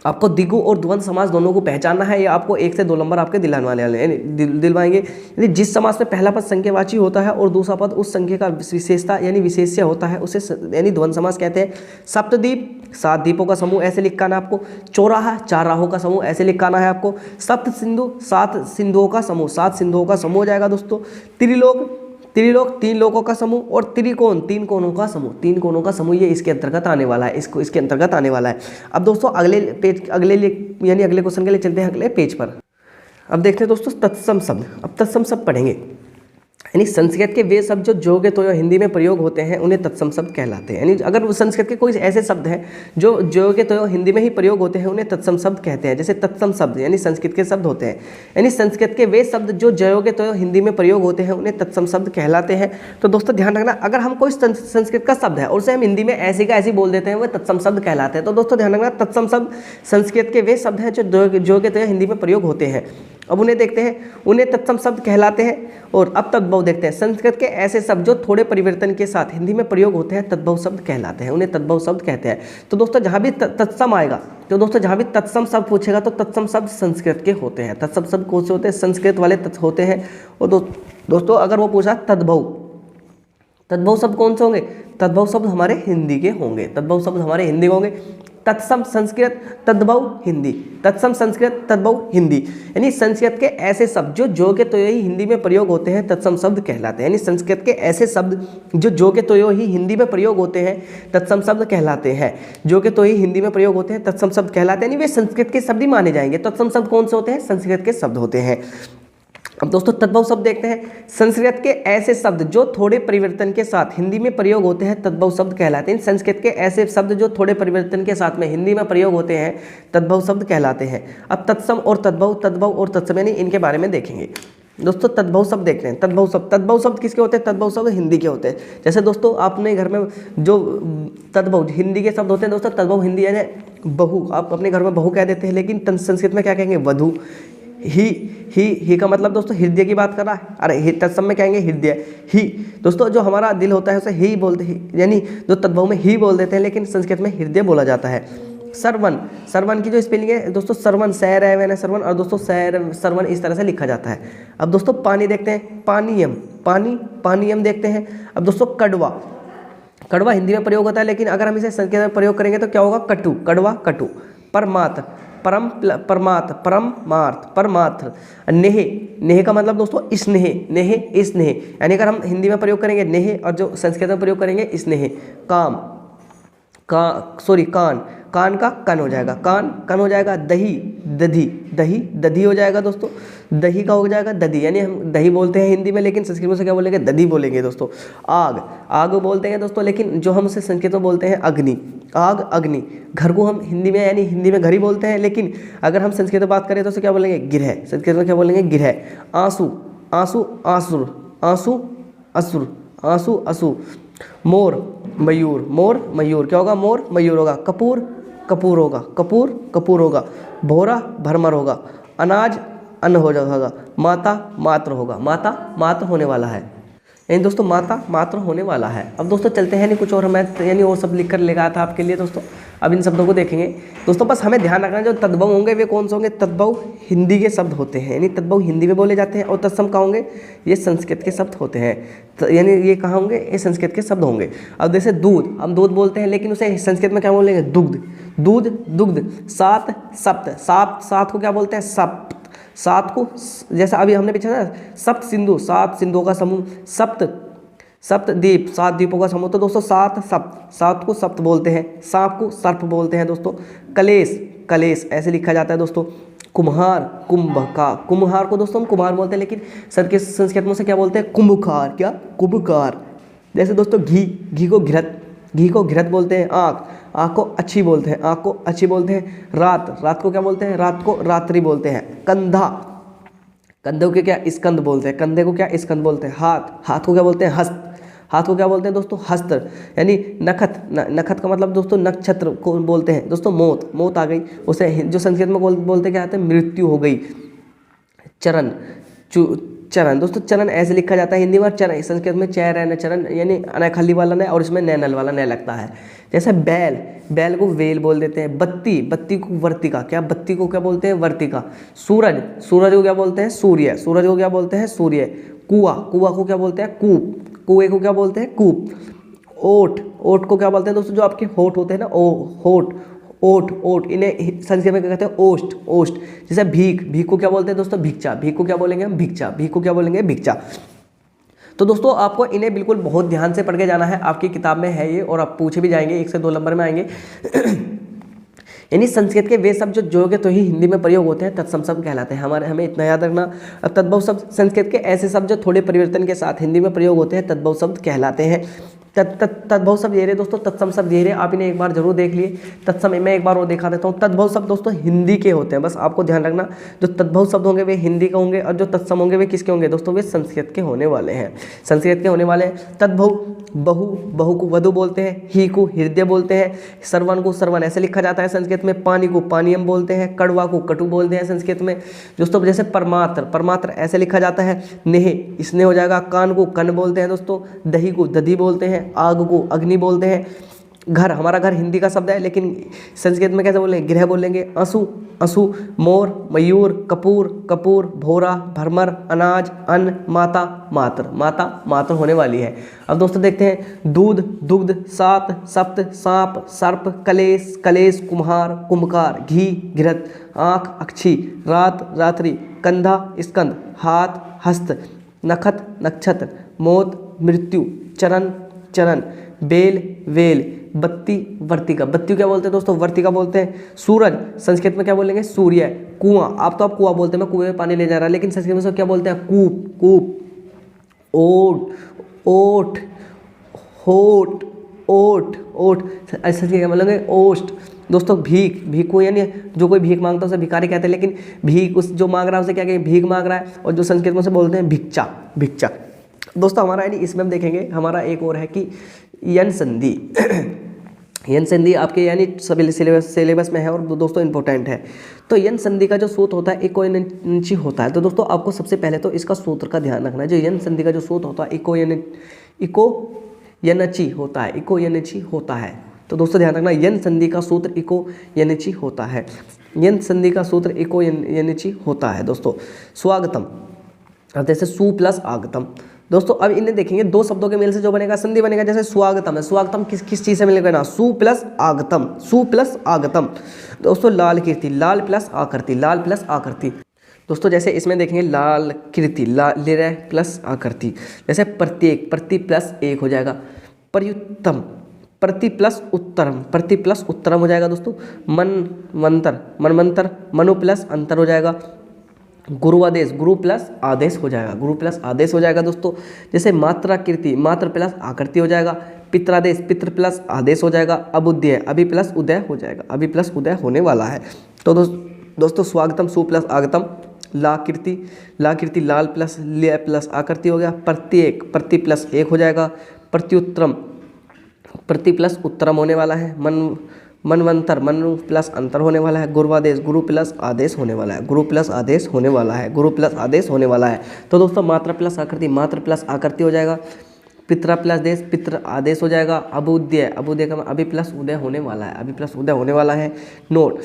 आपको द्विगु और द्वंद्व समास दोनों को पहचानना है, या आपको 1 से 2 नंबर आपके दिलवाएंगे। यदि जिस समास में पहला पद संख्यावाची होता है और दूसरा पद उस संख्या का विशेषता यानी विशेष्य होता है उसे यानी द्वंद्व समास कहते हैं। सप्तद्वीप 7 द्वीपों का समूह, ऐसे लिख आना आपको। चौराहा 4 राहों का समूह, ऐसे लिख आना है आपको। सप्त सिंधु 7 सिंधुओं का समूह, 7 सिंधुओं का समूह हो जाएगा दोस्तों। त्रिलोक 3 लोकों का समूह और त्रिकोण 3 कोणों का समूह, 3 कोणों का समूह, ये इसके अंतर्गत आने वाला है, इसके अंतर्गत आने वाला है। अब दोस्तों अगले क्वेश्चन के लिए चलते हैं अगले पेज पर। अब देखते हैं दोस्तों तत्सम शब्द। अब तत्सम शब्द पढ़ेंगे, यानी संस्कृत के वे शब्द जो जोगे तो हिंदी में प्रयोग होते हैं उन्हें तत्सम शब्द कहलाते हैं। यानी अगर संस्कृत के कोई ऐसे शब्द हैं जो जोगे तो हिंदी में ही प्रयोग होते हैं उन्हें तत्सम शब्द कहते हैं। जैसे तत्सम शब्द यानी संस्कृत के शब्द होते हैं, यानी संस्कृत के वे शब्द जो जोगे तो हिंदी में प्रयोग होते हैं उन्हें तत्सम शब्द कहलाते हैं। तो दोस्तों ध्यान रखना, अगर हम कोई संस्कृत का शब्द है और उसे हम हिंदी में ऐसे का ऐसे बोल देते हैं वह तत्सम शब्द कहलाते हैं। तो दोस्तों ध्यान रखना, तत्सम शब्द संस्कृत के वे शब्द हैं जो जोगे तो हिंदी में प्रयोग होते हैं। अब उन्हें देखते हैं, उन्हें तत्सम शब्द कहलाते हैं। और अब तद्भव देखते हैं, संस्कृत के ऐसे शब्द जो थोड़े परिवर्तन के साथ हिंदी में प्रयोग होते हैं तद्भव शब्द कहलाते हैं, उन्हें तद्भव शब्द कहते हैं। तो दोस्तों जहाँ भी तत्सम आएगा, तो दोस्तों जहाँ भी तत्सम शब्द पूछेगा तो तत्सम शब्द संस्कृत के होते हैं। तत्सम शब्द कौन से होते हैं? संस्कृत वाले होते हैं। और दोस्तों अगर वो पूछा तद्भव शब्द कौन से होंगे? तद्भव शब्द हमारे हिंदी के होंगे, तद्भव शब्द हमारे हिंदी के होंगे। तत्सम संस्कृत तद्भव हिंदी, तत्सम संस्कृत तद्भव हिंदी, यानी संस्कृत के ऐसे शब्द जो जोगे तो ही हिंदी में प्रयोग होते हैं तत्सम शब्द कहलाते हैं। यानी संस्कृत के ऐसे शब्द जो जोगे तो ही हिंदी में प्रयोग होते हैं तत्सम शब्द कहलाते हैं। जोगे तो ही हिंदी में प्रयोग होते हैं तत्सम शब्द कहलाते हैं, यानी वे संस्कृत के शब्द ही माने जाएंगे। तत्सम शब्द कौन से होते हैं? संस्कृत के शब्द होते हैं। अब दोस्तों तद्भव शब्द देखते हैं, संस्कृत के ऐसे शब्द जो थोड़े परिवर्तन के साथ हिंदी में प्रयोग होते हैं तद्भव शब्द कहलाते हैं। संस्कृत के ऐसे शब्द जो थोड़े परिवर्तन के साथ में हिंदी में प्रयोग होते हैं तद्भव शब्द कहलाते हैं। अब तत्सम और तद्भव और तत्सम यानी इनके बारे में देखेंगे। दोस्तों तद्भव शब्द देखते हैं। तद्भव शब्द किसके होते हैं? तद्भव शब्द हिंदी के होते हैं। जैसे दोस्तों आपने घर में जो तद्भव हिंदी के शब्द होते हैं दोस्तों, तद्भव हिंदी यानी बहू, आप अपने घर में बहू कह देते हैं, लेकिन संस्कृत में क्या कहेंगे? वधू। ही का मतलब दोस्तों हृदय की बात कर रहा है, अरे तत्सम में कहेंगे हृदय। ही दोस्तों जो हमारा दिल होता है उसे ही बोलते हैं, यानी जो तद्भव में ही बोल देते हैं लेकिन संस्कृत में हृदय बोला जाता है। सरवन की जो स्पेलिंग है दोस्तों, सरवन सैर है सरवन, और दोस्तों सरवन इस तरह से लिखा जाता है। अब दोस्तों पानी देखते हैं, पानीयम देखते हैं। अब दोस्तों कड़वा हिंदी में प्रयोग होता है, लेकिन अगर हम इसे संस्कृत में प्रयोग करेंगे तो क्या होगा? कटु। परमार्थ। नेह का मतलब दोस्तों स्नेह, यानी अगर हम हिंदी में प्रयोग करेंगे नेह और जो संस्कृत में प्रयोग करेंगे स्नेह। कान का कन हो जाएगा, कन हो जाएगा। दही हो जाएगा दोस्तों, दही का हो जाएगा दधी, यानी हम दही बोलते हैं हिंदी में लेकिन संस्कृत में से क्या बोलेंगे? दधी बोलेंगे दोस्तों। आग बोलते हैं दोस्तों, लेकिन जो हम उसे संस्कृत में बोलते हैं अग्नि। घर को हम हिंदी में घर ही बोलते हैं, लेकिन अगर हम संस्कृत में बात करें तो उसे क्या बोलेंगे? गिरह। संस्कृत में क्या बोलेंगे? गिरह। आंसू असुर। मोर मयूर क्या होगा? मोर मयूर होगा। कपूर होगा। भोरा भरमर होगा। अनाज अन्न हो जाएगा। मात्र होने वाला है, यानी दोस्तों मात्र होने वाला है। अब दोस्तों चलते हैं, नहीं कुछ और मैं यानी और सब लिख कर ले गया था आपके लिए दोस्तों। अब इन शब्दों को देखेंगे दोस्तों। बस हमें ध्यान रखना जो तद्भव होंगे वे कौन से होंगे, तद्भव हिंदी के शब्द होते हैं, यानी तद्भव हिंदी में बोले जाते हैं। और तत्सम कहाँ होंगे, ये संस्कृत के शब्द होते हैं, यानी ये कहाँ होंगे, ये संस्कृत के शब्द होंगे। अब जैसे दूध, हम दूध बोलते हैं लेकिन उसे संस्कृत में क्या बोलेंगे, दुग्ध, दूध, दुग्ध। सात, सप्त, सात को क्या बोलते हैं, सप्त। सात को जैसा अभी हमने पीछे ना सप्त सिंधु, 7 सिंधुओं का समूह, सप्त द्वीप, 7 द्वीपों का समूह। तो दोस्तों 7 सप्त, 7 को सप्त बोलते हैं। सांप को सर्प बोलते हैं दोस्तों। कलेश ऐसे लिखा जाता है दोस्तों। कुम्हार, कुम्हार को दोस्तों हम कुम्हार बोलते हैं, लेकिन संस्कृत में से क्या बोलते हैं, कुंभकार, क्या, कुंभकार। जैसे दोस्तों घी को घृत बोलते हैं। आँख को अच्छी बोलते हैं, आँख को अच्छी बोलते हैं। रात को क्या बोलते हैं, रात को रात्रि बोलते हैं। कंधे को क्या स्कंद बोलते हैं, कंधे को क्या स्कंद बोलते हैं। हाथ को क्या बोलते हैं, हस्त। हाथ को क्या बोलते हैं दोस्तों, हस्त। यानी नखत का मतलब दोस्तों नक्षत्र को बोलते हैं दोस्तों। मौत आ गई, उसे जो संस्कृत में बोलते क्या आते हैं, मृत्यु हो गई। चरण दोस्तों, चरण ऐसे लिखा जाता है हिंदी में, चरण संस्कृत में चरण, चरण यानी अनाखली वाला न और इसमें नैनल वाला न लगता है। जैसे बैल को वेल बोल देते हैं। बत्ती को वर्तिका, क्या, बत्ती को क्या बोलते हैं, वर्तिका। सूरज को क्या बोलते हैं, सूर्य। कुआं को क्या बोलते हैं, कूप। कुएं को क्या बोलते हैं, कूप। ओट को क्या बोलते हैं दोस्तों, जो आपके होठ होते हैं ना, ओट, इन्हें संस्कृत में क्या कहते हैं, ओष्ट। जैसे भीख को क्या बोलते हैं दोस्तों, भिक्षा। भीख को क्या बोलेंगे हम, भिक्षा। तो दोस्तों आपको इन्हें बिल्कुल बहुत ध्यान से पढ़ के जाना है, आपकी किताब में है ये, और आप पूछे भी जाएंगे, 1 से 2 नंबर में आएंगे। यानी संस्कृत के वे शब्द जो जोगे तो ही हिंदी में प्रयोग होते हैं तत्सम शब्द कहलाते हैं। हमें इतना याद रखना। अब तद्भव शब्द, संस्कृत के ऐसे शब्द जो थोड़े परिवर्तन के साथ हिंदी में प्रयोग होते हैं तद्भव शब्द कहलाते हैं। तद्भव शब्द ये रहे दोस्तों, तत्सम शब्द ये रहे, आप इन्हें एक बार जरूर देख लिए। तत्सम मैं एक बार और दिखा देता हूँ। तद्भव शब्द दोस्तों हिंदी के होते हैं, बस आपको ध्यान रखना। जो तद्भव शब्द होंगे वे हिंदी के होंगे, और जो तत्सम होंगे वे किसके होंगे दोस्तों, वे संस्कृत के होने वाले हैं, तद्भव बहु को वधु बोलते हैं। ही को हृदय बोलते हैं। श्रवण को श्रवण ऐसे लिखा जाता है संस्कृत में। पानी को पानीयम बोलते हैं। कड़वा को कटु बोलते हैं संस्कृत में दोस्तों। जैसे परमात्र ऐसे लिखा जाता है। नेह स्नेह हो जाएगा। कान को कन बोलते हैं दोस्तों। दही को दधी बोलते हैं। आग को अग्नि बोलते हैं। घर, हमारा घर हिंदी का शब्द है, लेकिन संस्कृत में कैसे बोलेंगे, गृह बोलेंगे। असु, मोर, मयूर, कपूर, भोरा, भरमर, अनाज, अन्न, माता होने वाली है। अब दोस्तों देखते हैं दूध, दुग्ध, सात, सप्त, सांप, सर्प, कलेश, कुम्हार, कुंभकार, घी, घृत, आँख, अक्षी, रात, रात्रि, कंधा, स्कंद, हाथ, हस्त, नखत, नक्षत्र, मौत, मृत्यु, चरण, बेल, वेल, बत्ती, वर्तिका। बत्ती क्या बोलते हैं दोस्तों, वर्तिका बोलते हैं। सूरज संस्कृत में क्या बोलेंगे, सूर्य। कुआं, आप कुआं बोलते हैं, मैं कुएं में पानी ले जा रहा, लेकिन संस्कृत में सब क्या बोलते हैं, कूप। ओट संस्कृत क्या बोलेंगे, ओष्ट। दोस्तों भीख को, यानी जो कोई भीख मांगता है उसे भिखारी कहते हैं, लेकिन भीख उस जो मांग रहा है उसे क्या कहेंगे, भीख मांग रहा है। और जो संस्कृत में से बोलते हैं भिक्षा। दोस्तों हमारा यानी इसमें हम देखेंगे, हमारा एक और है कि यन संधि। यन संधि आपके यानी सभी सिलेबस में है और दोस्तों इंपॉर्टेंट है। तो यन संधि का जो सूत्र होता है इकोयनची होता है। तो दोस्तों आपको सबसे पहले तो इसका सूत्र का ध्यान रखना है। जो यन संधि का जो सूत्र होता है इकोयनची होता है। तो दोस्तों ध्यान रखना, यन संधि का सूत्र इकोयनची होता है। यन संधि का सूत्र इकोयनची होता है दोस्तों। स्वागतम, अब जैसे सु प्लस आगतम। दोस्तों अब इन्हें देखेंगे, 2 शब्दों के मेल से जो बनेगा संधि बनेगा। जैसे स्वागतम है, स्वागतम किस चीज़ से मिलेगा ना, सु प्लस आगतम। दोस्तों लाल कीर्ति, लाल प्लस आकृति। दोस्तों जैसे इसमें देखेंगे लाल कीर्ति, लिरय प्लस आकृति। जैसे प्रत्येक, प्रति प्लस एक हो जाएगा। प्रयुत्तम, प्रति प्लस उत्तरम हो जाएगा दोस्तों। मनमंतर, मनु प्लस अंतर हो जाएगा। गुरुआदेश, गुरु प्लस आदेश हो जाएगा दोस्तों। जैसे मात्रा कीर्ति, मात्र प्लस आकृति हो जाएगा। पित्रादेश, पितृ प्लस आदेश हो जाएगा। अबुद्य, अभी प्लस उदय हो जाएगा, अभी प्लस उदय होने वाला है। तो दोस्तों स्वागतम सु प्लस आगतम। ला कीर्ति, लाल प्लस लय प्लस आकृति हो गया। प्रत्येक, प्रति प्लस एक हो जाएगा। प्रत्युत्तरम, प्रति प्लस उत्तरम होने वाला है। मनवंतर, मनु प्लस अंतर होने वाला है। गुरुवादेश, गुरु प्लस आदेश होने वाला है। तो दोस्तों मात्रा प्लस आकृति हो जाएगा। पितरा प्लस देश, पितृ आदेश हो जाएगा। अभ्युदय, अभ्युदय का अभी प्लस उदय होने वाला है, अभी प्लस उदय होने वाला है। नोट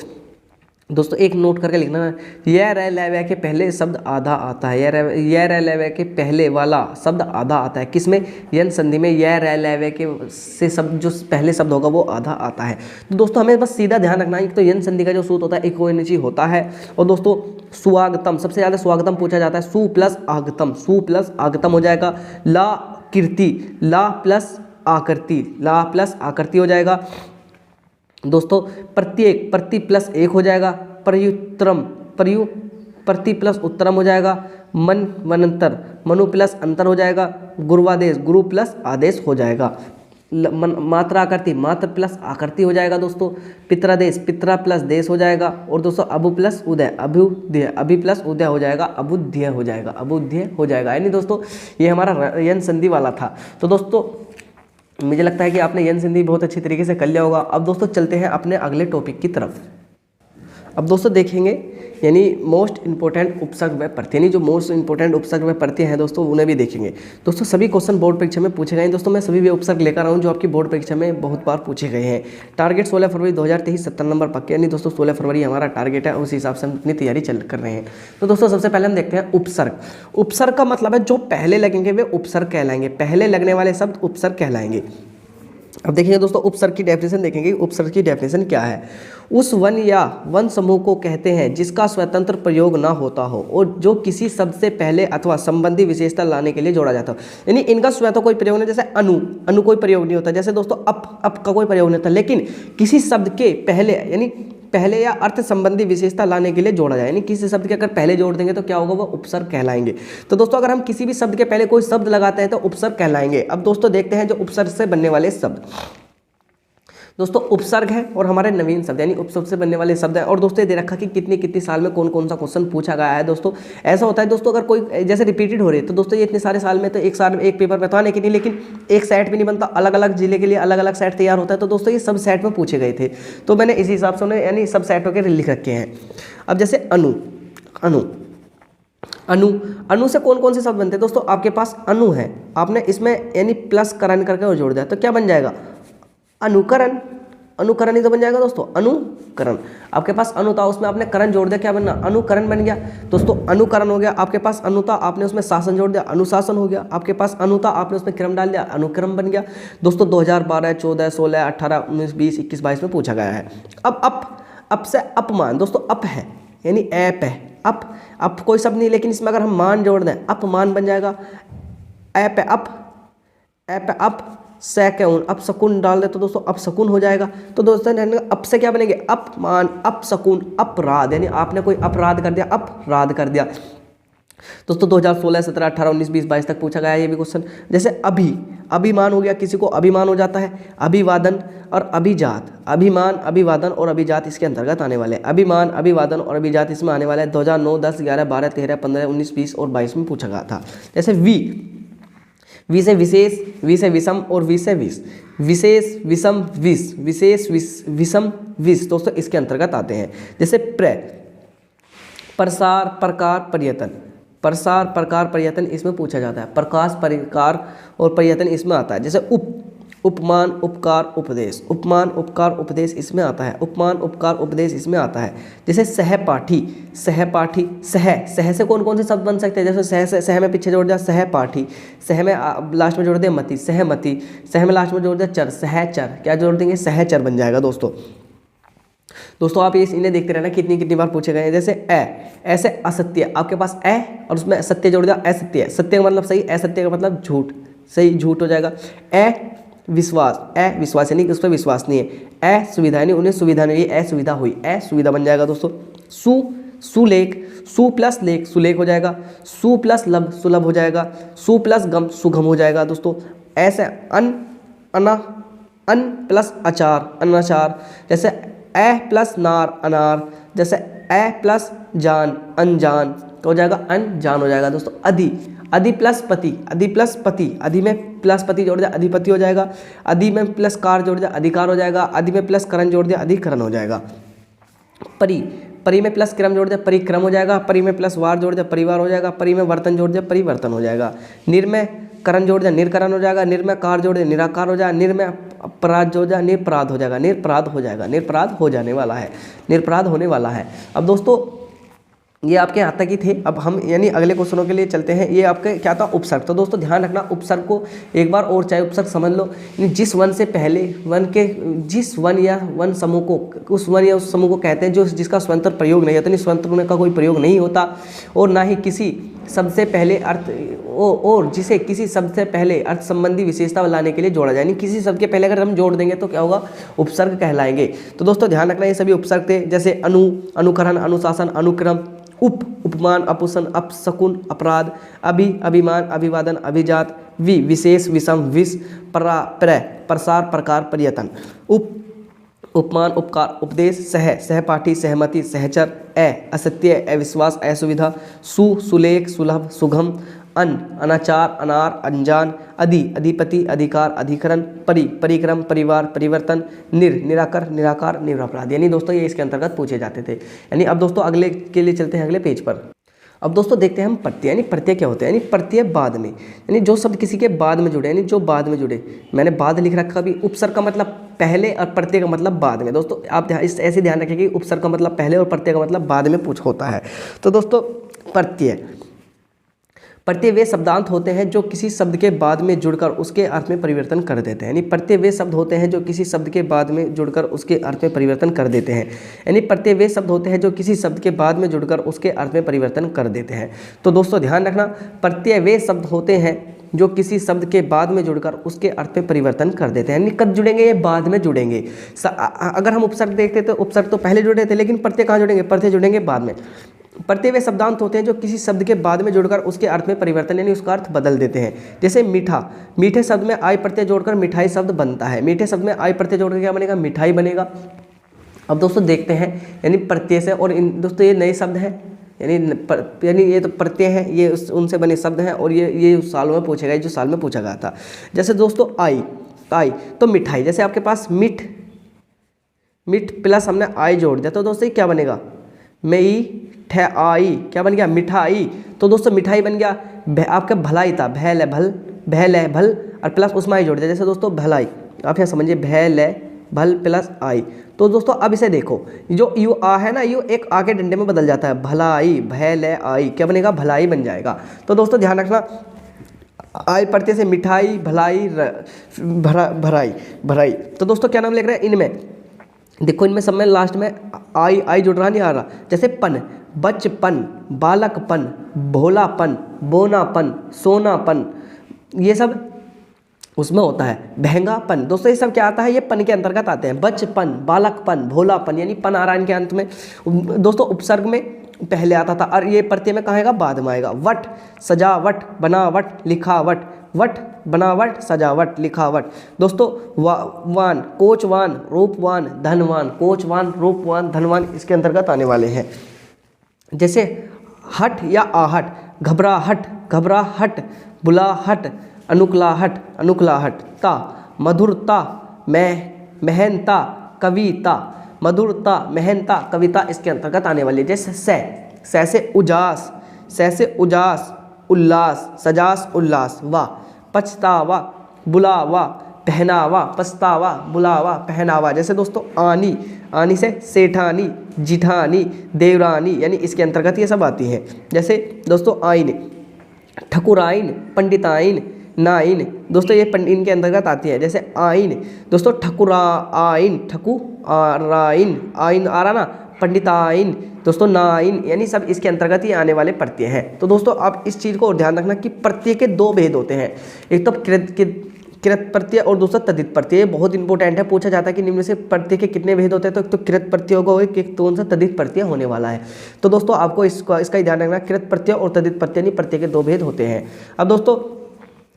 दोस्तों, एक नोट करके लिखना है, यह रह लव्य के पहले शब्द आधा आता है, यह रह लव्य के पहले वाला शब्द आधा आता है। किसमें? यन संधि में यह रह लव्य के से शब्द जो पहले शब्द होगा वो आधा आता है। तो दोस्तों हमें बस सीधा ध्यान रखना है कि तो यन संधि का जो सूत्र होता है इकोनिची होता है। और दोस्तों सुआगतम, सबसे ज़्यादा सुआगतम पूछा जाता है, सु प्लस आगतम, सु प्लस आगतम हो जाएगा। ला कीर्ति, ला प्लस आकृति, ला प्लस आकृति हो जाएगा। दोस्तों प्रत्येक, प्रति प्लस एक हो जाएगा। प्रयुत्तरम, प्रति प्लस उत्तरम हो जाएगा। मन मनंतर, मनु प्लस अंतर हो जाएगा। गुरुवादेश, गुरु प्लस आदेश हो जाएगा। मात्रा आकृति, मात्र प्लस आकृति हो जाएगा। दोस्तों पितरादेश, पितरा प्लस देश हो जाएगा। और दोस्तों अभु प्लस उदय, अभ्युदय, अभि प्लस उदय हो जाएगा, अभुध्यय हो जाएगा, अभुध्यय हो जाएगा। यानी दोस्तों ये हमारा यन संधि वाला था। तो दोस्तों मुझे लगता है कि आपने यन संधि बहुत अच्छी तरीके से कर लिया होगा। अब दोस्तों चलते हैं अपने अगले टॉपिक की तरफ। अब दोस्तों देखेंगे यानी मोस्ट इंपॉर्टेंट उपसर्ग व प्रत्यय, यानी जो मोस्ट इंपॉर्टेंट उपसर्ग व प्रत्यय हैं दोस्तों उन्हें भी देखेंगे। दोस्तों सभी क्वेश्चन बोर्ड परीक्षा में पूछे गए हैं। दोस्तों मैं सभी वे उपसर्ग लेकर आऊँ जो आपकी बोर्ड परीक्षा में बहुत बार पूछे गए हैं। टारगेट 16 फरवरी 2023 70 नंबर पक्के, यानी दोस्तों 16 फरवरी हमारा टारगेट है, उस हिसाब से हम अपनी तैयारी कर रहे हैं। तो दोस्तों सबसे पहले हम देखते हैं उपसर्ग। उपसर्ग का मतलब है जो पहले लगेंगे वे उपसर्ग कहलाएंगे, पहले लगने वाले शब्द उपसर्ग कहलाएंगे। अब देखिए दोस्तों उपसर्ग की डेफिनेशन देखेंगे। उपसर्ग की डेफिनेशन क्या है? उस वन या वन समूह को कहते हैं जिसका स्वतंत्र प्रयोग ना होता हो और जो किसी शब्द से पहले अथवा संबंधी विशेषता लाने के लिए जोड़ा जाता हो। यानी इनका स्वतः कोई प्रयोग नहीं, जैसे अनु, अनु कोई प्रयोग नहीं होता। जैसे दोस्तों अप का कोई प्रयोग नहीं होता, लेकिन किसी शब्द के पहले यानी पहले या अर्थ संबंधी विशेषता लाने के लिए जोड़ा जाए, यानी किसी शब्द के अगर पहले जोड़ देंगे तो क्या होगा? वो उपसर्ग कहलाएंगे। तो दोस्तों अगर हम किसी भी शब्द के पहले कोई शब्द लगाते हैं तो उपसर्ग कहलाएंगे। अब दोस्तों देखते हैं जो उपसर्ग से बनने वाले शब्द। दोस्तों उपसर्ग है और हमारे नवीन शब्द यानी उपसर्ग से बनने वाले शब्द हैं। और दोस्तों ये दे रखा कि कितनी साल में कौन कौन सा क्वेश्चन पूछा गया है। दोस्तों ऐसा होता है दोस्तों अगर कोई जैसे रिपीटेड हो रही है तो दोस्तों ये इतने सारे साल में तो एक साल में एक पेपर में तो आने की नहीं, लेकिन एक सेट भी नहीं बनता, अलग अलग जिले के लिए अलग अलग सेट तैयार होता है। तो दोस्तों ये सब सेट में पूछे गए थे, तो मैंने इसी हिसाब से उन्हें यानी सब सेटों के लिख रखे हैं। अब जैसे अनु, अनु अनु अनु से कौन कौन से शब्द बनते हैं? दोस्तों आपके पास अनु है, आपने इसमें यानी प्लस करण करके और जोड़ दिया तो क्या बन जाएगा? अनुकरण, अनुकरण ही तो बन जाएगा दोस्तों, अनुकरण। आपके पास अनु था उसमें आपने करण जोड़ दिया, क्या बनना? अनुकरण बन गया। दोस्तों अनुकरण हो गया। आपके पास अनु था, आपने उसमें शासन जोड़ दिया, अनुशासन हो गया। आपके पास अनु था, आपने उसमें क्रम डाल दिया, अनुक्रम बन गया। दोस्तों 2012, 14, 16, 18, 19, 20, 21, 22 में पूछा गया है। अब अप से अपमान, दोस्तों अप है यानी ऐप है, अप कोई शब्द नहीं, लेकिन इसमें अगर हम मान जोड़ दें अपमान बन जाएगा। ऐप है अप, ऐप है अप, सैकून, अब शकुन डाल दे तो दोस्तों अब शकुन हो जाएगा। तो दोस्तों अब से क्या बनेंगे? अपमान, अपशकुन, अपराध, यानी आपने कोई अपराध कर दिया, अपराध कर दिया। दोस्तों 2016, 17, 18, 19, 20, 22 तक पूछा गया है ये भी क्वेश्चन। जैसे अभिमान हो गया, किसी को अभिमान हो जाता है। अभिवादन और अभिजात, अभिमान, अभिवादन और अभिजात इसके अंतर्गत आने वाले हैं। अभिमान, अभिवादन और अभिजात इसमें आने वाले हैं। 2009, 10, 11, 12, 13, 15, 19, 20 और 22 में पूछा गया था। जैसे वी से विशेष, वी से विषम और वी से विष, विशेष विषम विष, विशेष विषम विष दोस्तों इसके अंतर्गत आते हैं। जैसे प्रसार, प्रकार, पर्यटन, प्रसार, प्रकार, पर्यटन इसमें पूछा जाता है। प्रकाश, प्रकार और पर्यटन इसमें आता है। जैसे उपमान, उपकार, उपदेश, उपमान, उपकार, उपदेश इसमें आता है। उपमान, उपकार, उपदेश इसमें आता है। जैसे सहपाठी, सहपाठी, सह से कौन कौन से शब्द बन सकते हैं? जैसे सह में पीछे जोड़ दिया सहपाठी, सह में लास्ट में जोड़ दिया मति, सहमति, सह में लास्ट में जोड़ दिया चर, सहचर, क्या जोड़ देंगे? सहचर बन जाएगा। दोस्तों आप इन्हें देखते रहना कितनी बार पूछे गए हैं। जैसे ऐसे असत्य, आपके पास और उसमें सत्य जोड़ दिया, असत्य, सत्य का मतलब सही, असत्य का मतलब झूठ, सही झूठ हो जाएगा। विश्वास, विश्वास यानी कि उस पर विश्वास नहीं है। असुविधा यानी उन्हें सुविधा नहीं हुई, असुविधा हुई, असुविधा बन जाएगा। दोस्तों सुलेख, सु प्लस लेख, सुलेख हो जाएगा। सु प्लस लब, सुलभ हो जाएगा। सु प्लस गम, सुगम हो जाएगा। दोस्तों ऐसे अन प्लस अचार, अनाचार। जैसे प्लस नार, अनार। जैसे प्लस जान, अनजान तो हो जाएगा अनजान हो जाएगा। दोस्तों अधि प्लस पति, अधि प्लस पति, अधि में प्लस पति जोड़ दिया अधिपति हो जाएगा। अधि में प्लस कार जोड़ दिया अधिकार हो जाएगा। अधि में प्लस करण जोड़ दिया अधिकरण हो जाएगा। परि में प्लस क्रम जोड़ दिया परिक्रम हो जाएगा। परि में प्लस वार जोड़ दिया परिवार हो जाएगा। परि में वर्तन जोड़ दिया परिवर्तन हो जाएगा। निर्मय करण जोड़ दिया निर्करण हो जाएगा, निर में कार जोड़ दिया निराकार हो जाएगा, निर में अपराध जोड़ दिया निरपराध हो जाएगा, निरपराध हो जाएगा, निरपराध हो जाने वाला है, निरपराध होने वाला है। अब दोस्तों ये आपके यहाँ तक ही थे। अब हम यानी अगले क्वेश्चनों के लिए चलते हैं। ये आपके क्या था उपसर्ग। तो दोस्तों ध्यान रखना उपसर्ग को एक बार और चाहे उपसर्ग समझ लो, जिस वन से पहले वन के जिस वन या वन समूह को उस वन या उस समूह को कहते हैं जो जिसका स्वतंत्र प्रयोग नहीं होता, यानी स्वतंत्र का कोई प्रयोग नहीं होता, और ना ही किसी शब्द से पहले अर्थ और जिसे किसी शब्द से पहले अर्थ संबंधी विशेषता लाने के लिए जोड़ा जाए, यानी किसी शब्द के पहले अगर हम जोड़ देंगे तो क्या होगा, उपसर्ग कहलाएंगे। तो दोस्तों ध्यान रखना ये सभी उपसर्ग थे, जैसे अनुकरण, अनुशासन, अनुक्रम, उपमान, अपुसन, अपशकुन, अपराध, अभिमान, अभिवादन, अभिजात, विशेष, विषम, विष, प्रसार, प्रकार, पर्यटन, उपमान, उपकार, उपदेश, सहपाठी, सहमति, सहचर, असत्य, अविश्वास, असुविधा, सुलेख, सुलभ, सुगम, अनाचार, अनार, अनजान, अधिपति, अधिकार, अधिकरण, परिक्रम, परिवार, परिवर्तन, निराकर, निराकार, निरपराध। यानी दोस्तों ये इसके अंतर्गत पूछे जाते थे। यानी अब दोस्तों अगले के लिए चलते हैं अगले पेज पर। अब दोस्तों देखते हैं हम प्रत्यय, यानी प्रत्यय क्या होते हैं, यानी प्रत्यय बाद में, यानी जो शब्द किसी के बाद में जुड़े, यानी जो बाद में जुड़े। मैंने बाद लिख रखा भी, उपसर्ग का मतलब पहले और प्रत्यय का मतलब बाद में। दोस्तों आप ऐसे ध्यान रखें कि उपसर्ग का मतलब पहले और प्रत्यय का मतलब बाद में पूछ होता है। तो दोस्तों प्रत्यय वे शब्दांत होते हैं जो किसी शब्द के बाद में जुड़कर उसके अर्थ में परिवर्तन कर देते हैं। यानी प्रत्यय वे शब्द होते हैं जो किसी शब्द के बाद में जुड़कर उसके अर्थ में परिवर्तन कर देते हैं। यानी प्रत्यय वे शब्द होते हैं जो किसी शब्द के बाद में जुड़कर उसके अर्थ में परिवर्तन कर देते हैं। तो दोस्तों ध्यान रखना, प्रत्यय वे शब्द होते हैं जो किसी शब्द के बाद में जुड़कर उसके अर्थ में परिवर्तन कर देते हैं। यानी कब जुड़ेंगे, ये बाद में जुड़ेंगे। अगर हम उपसर्ग देखते तो उपसर्ग तो पहले जुड़े थे, लेकिन प्रत्यय कहाँ जुड़ेंगे, प्रत्यय जुड़ेंगे बाद में। प्रत्यय वे शब्दांत होते हैं जो किसी शब्द के बाद में जुड़कर उसके अर्थ में परिवर्तन यानी उसका अर्थ बदल देते हैं। जैसे मीठा, मीठे शब्द में आई प्रत्यय जोड़कर मिठाई शब्द बनता है। मीठे शब्द में आई प्रत्यय जोड़कर क्या बनेगा, मिठाई बनेगा। अब दोस्तों देखते हैं यानी प्रत्यय से, और दोस्तों ये नए शब्द हैं, यानी ये तो प्रत्यय है, ये उनसे बने शब्द हैं, और ये सालों में पूछे गए, जो साल में पूछा गया था। जैसे दोस्तों आई तो मिठाई, जैसे आपके पास मिठ प्लस हमने आई जोड़ दिया, तो दोस्तों ये क्या बनेगा, आई क्या बन गया, मिठाई। तो दोस्तों मिठाई बन गया। आपका भलाई था, भैल भल, और प्लस उसमें आई जोड़ दिया, जैसे दोस्तों भलाई, आप यहाँ समझिए भल प्लस आई। तो दोस्तों अब इसे देखो, जो यू आ है ना, यू एक आ के डंडे में बदल जाता है, भलाई, भैल आई क्या बनेगा, भलाई बन जाएगा। तो दोस्तों ध्यान रखना, आई प्रत्यय से मिठाई, भलाई, भराई। तो दोस्तों क्या नाम लिख रहे हैं इनमें, देखो इनमें सब में लास्ट में आई जुड़ रहा नहीं आ रहा। जैसे पन, बचपन, बालकपन, भोलापन, बोनापन, सोनापन, ये सब उसमें होता है। महंगापन, दोस्तों ये सब क्या आता है, ये पन के अंतर्गत आते हैं। बचपन, बालकपन, भोलापन, यानी पन आ रहा है इनके अंत में। दोस्तों उपसर्ग में पहले आता था, और ये प्रत्यय में कहाँ आएगा, बाद में आएगा। वट, सजावट, बनावट, लिखावट, वट, बनावट, सजावट, लिखावट। दोस्तों वान, कोचवान, रूपवान, धनवान, कोचवान, रूपवान, धनवान इसके अंतर्गत आने वाले हैं। जैसे हट या आहट, घबराहट, बुलाहट, अनुकलाहट, ता, मधुरता, मेहनता, कविता, मधुरता, मेहनता, कविता इसके अंतर्गत आने वाली है। जैसे से से उजास, उल्लास, सजास, उल्लास, वा, पछतावा, बुलावा, पहनावा, पछतावा, बुलावा, पहनावा। जैसे दोस्तों आनी से सेठानी, जिठानी, देवरानी, यानी इसके अंतर्गत ये सब आती हैं। जैसे दोस्तों आइन, ठकुराइन, पंडिताइन, नाइन, दोस्तों ये इनके अंतर्गत आती है। जैसे आइन, दोस्तों ठकुराइन, आइन आ रहा ना, पंडिताइन, दोस्तों नाइन, यानी सब इसके अंतर्गत ही आने वाले प्रत्यय हैं। तो दोस्तों आप इस चीज़ को ध्यान रखना कि प्रत्यय के दो भेद होते हैं, एक तो कृत प्रत्यय और दूसरा तद्धित प्रत्यय। बहुत इंपॉर्टेंट है, पूछा जाता है कि निम्न से प्रत्यय के कितने भेद होते हैं, तो एक तो कृत प्रत्यय होगा, एक तो उनसे तद्धित प्रत्यय होने वाला है। तो दोस्तों आपको इसका ही ध्यान रखना, कृत प्रत्यय और तद्धित प्रत्यय नहीं, प्रत्यय के दो भेद होते हैं। अब दोस्तों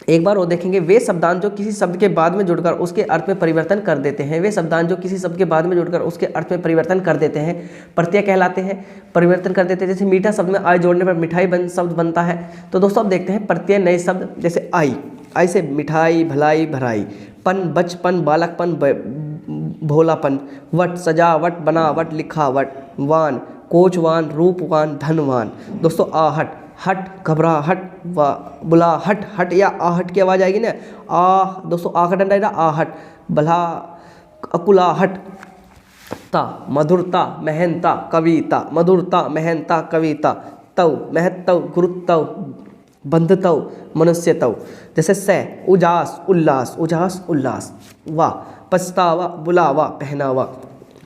एक बार और देखेंगे, वे शब्दांत जो किसी शब्द के बाद में जुड़कर उसके अर्थ में परिवर्तन कर देते हैं, वे शब्दांत जो किसी शब्द के बाद में जुड़कर उसके अर्थ में परिवर्तन कर देते हैं प्रत्यय कहलाते हैं, परिवर्तन कर देते हैं। जैसे मीठा शब्द में आई जोड़ने पर मिठाई शब्द बनता है। तो दोस्तों अब देखते हैं प्रत्यय नए शब्द, जैसे आई से मिठाई, भलाई, भराई, पन, बचपन, बालकपन, भोलापन, वट, सजावट, बनावट, लिखावट, वान, कोचवान, रूपवान, धनवान। दोस्तों आहट, हट घबराहट, व बुलाहट, हट या आहट की आवाज़ आएगी ना, आ दोस्तों आ का डंडा आहट, भला अकुलाहट, ता मधुरता महनता कविता, मधुरता महनता कविता, तव महत्तव गुरुत्तव बंधतव मनुष्यतव। जैसे से उजास उल्लास, उजास उल्लास, वा पछतावा बुलावा पहनावा,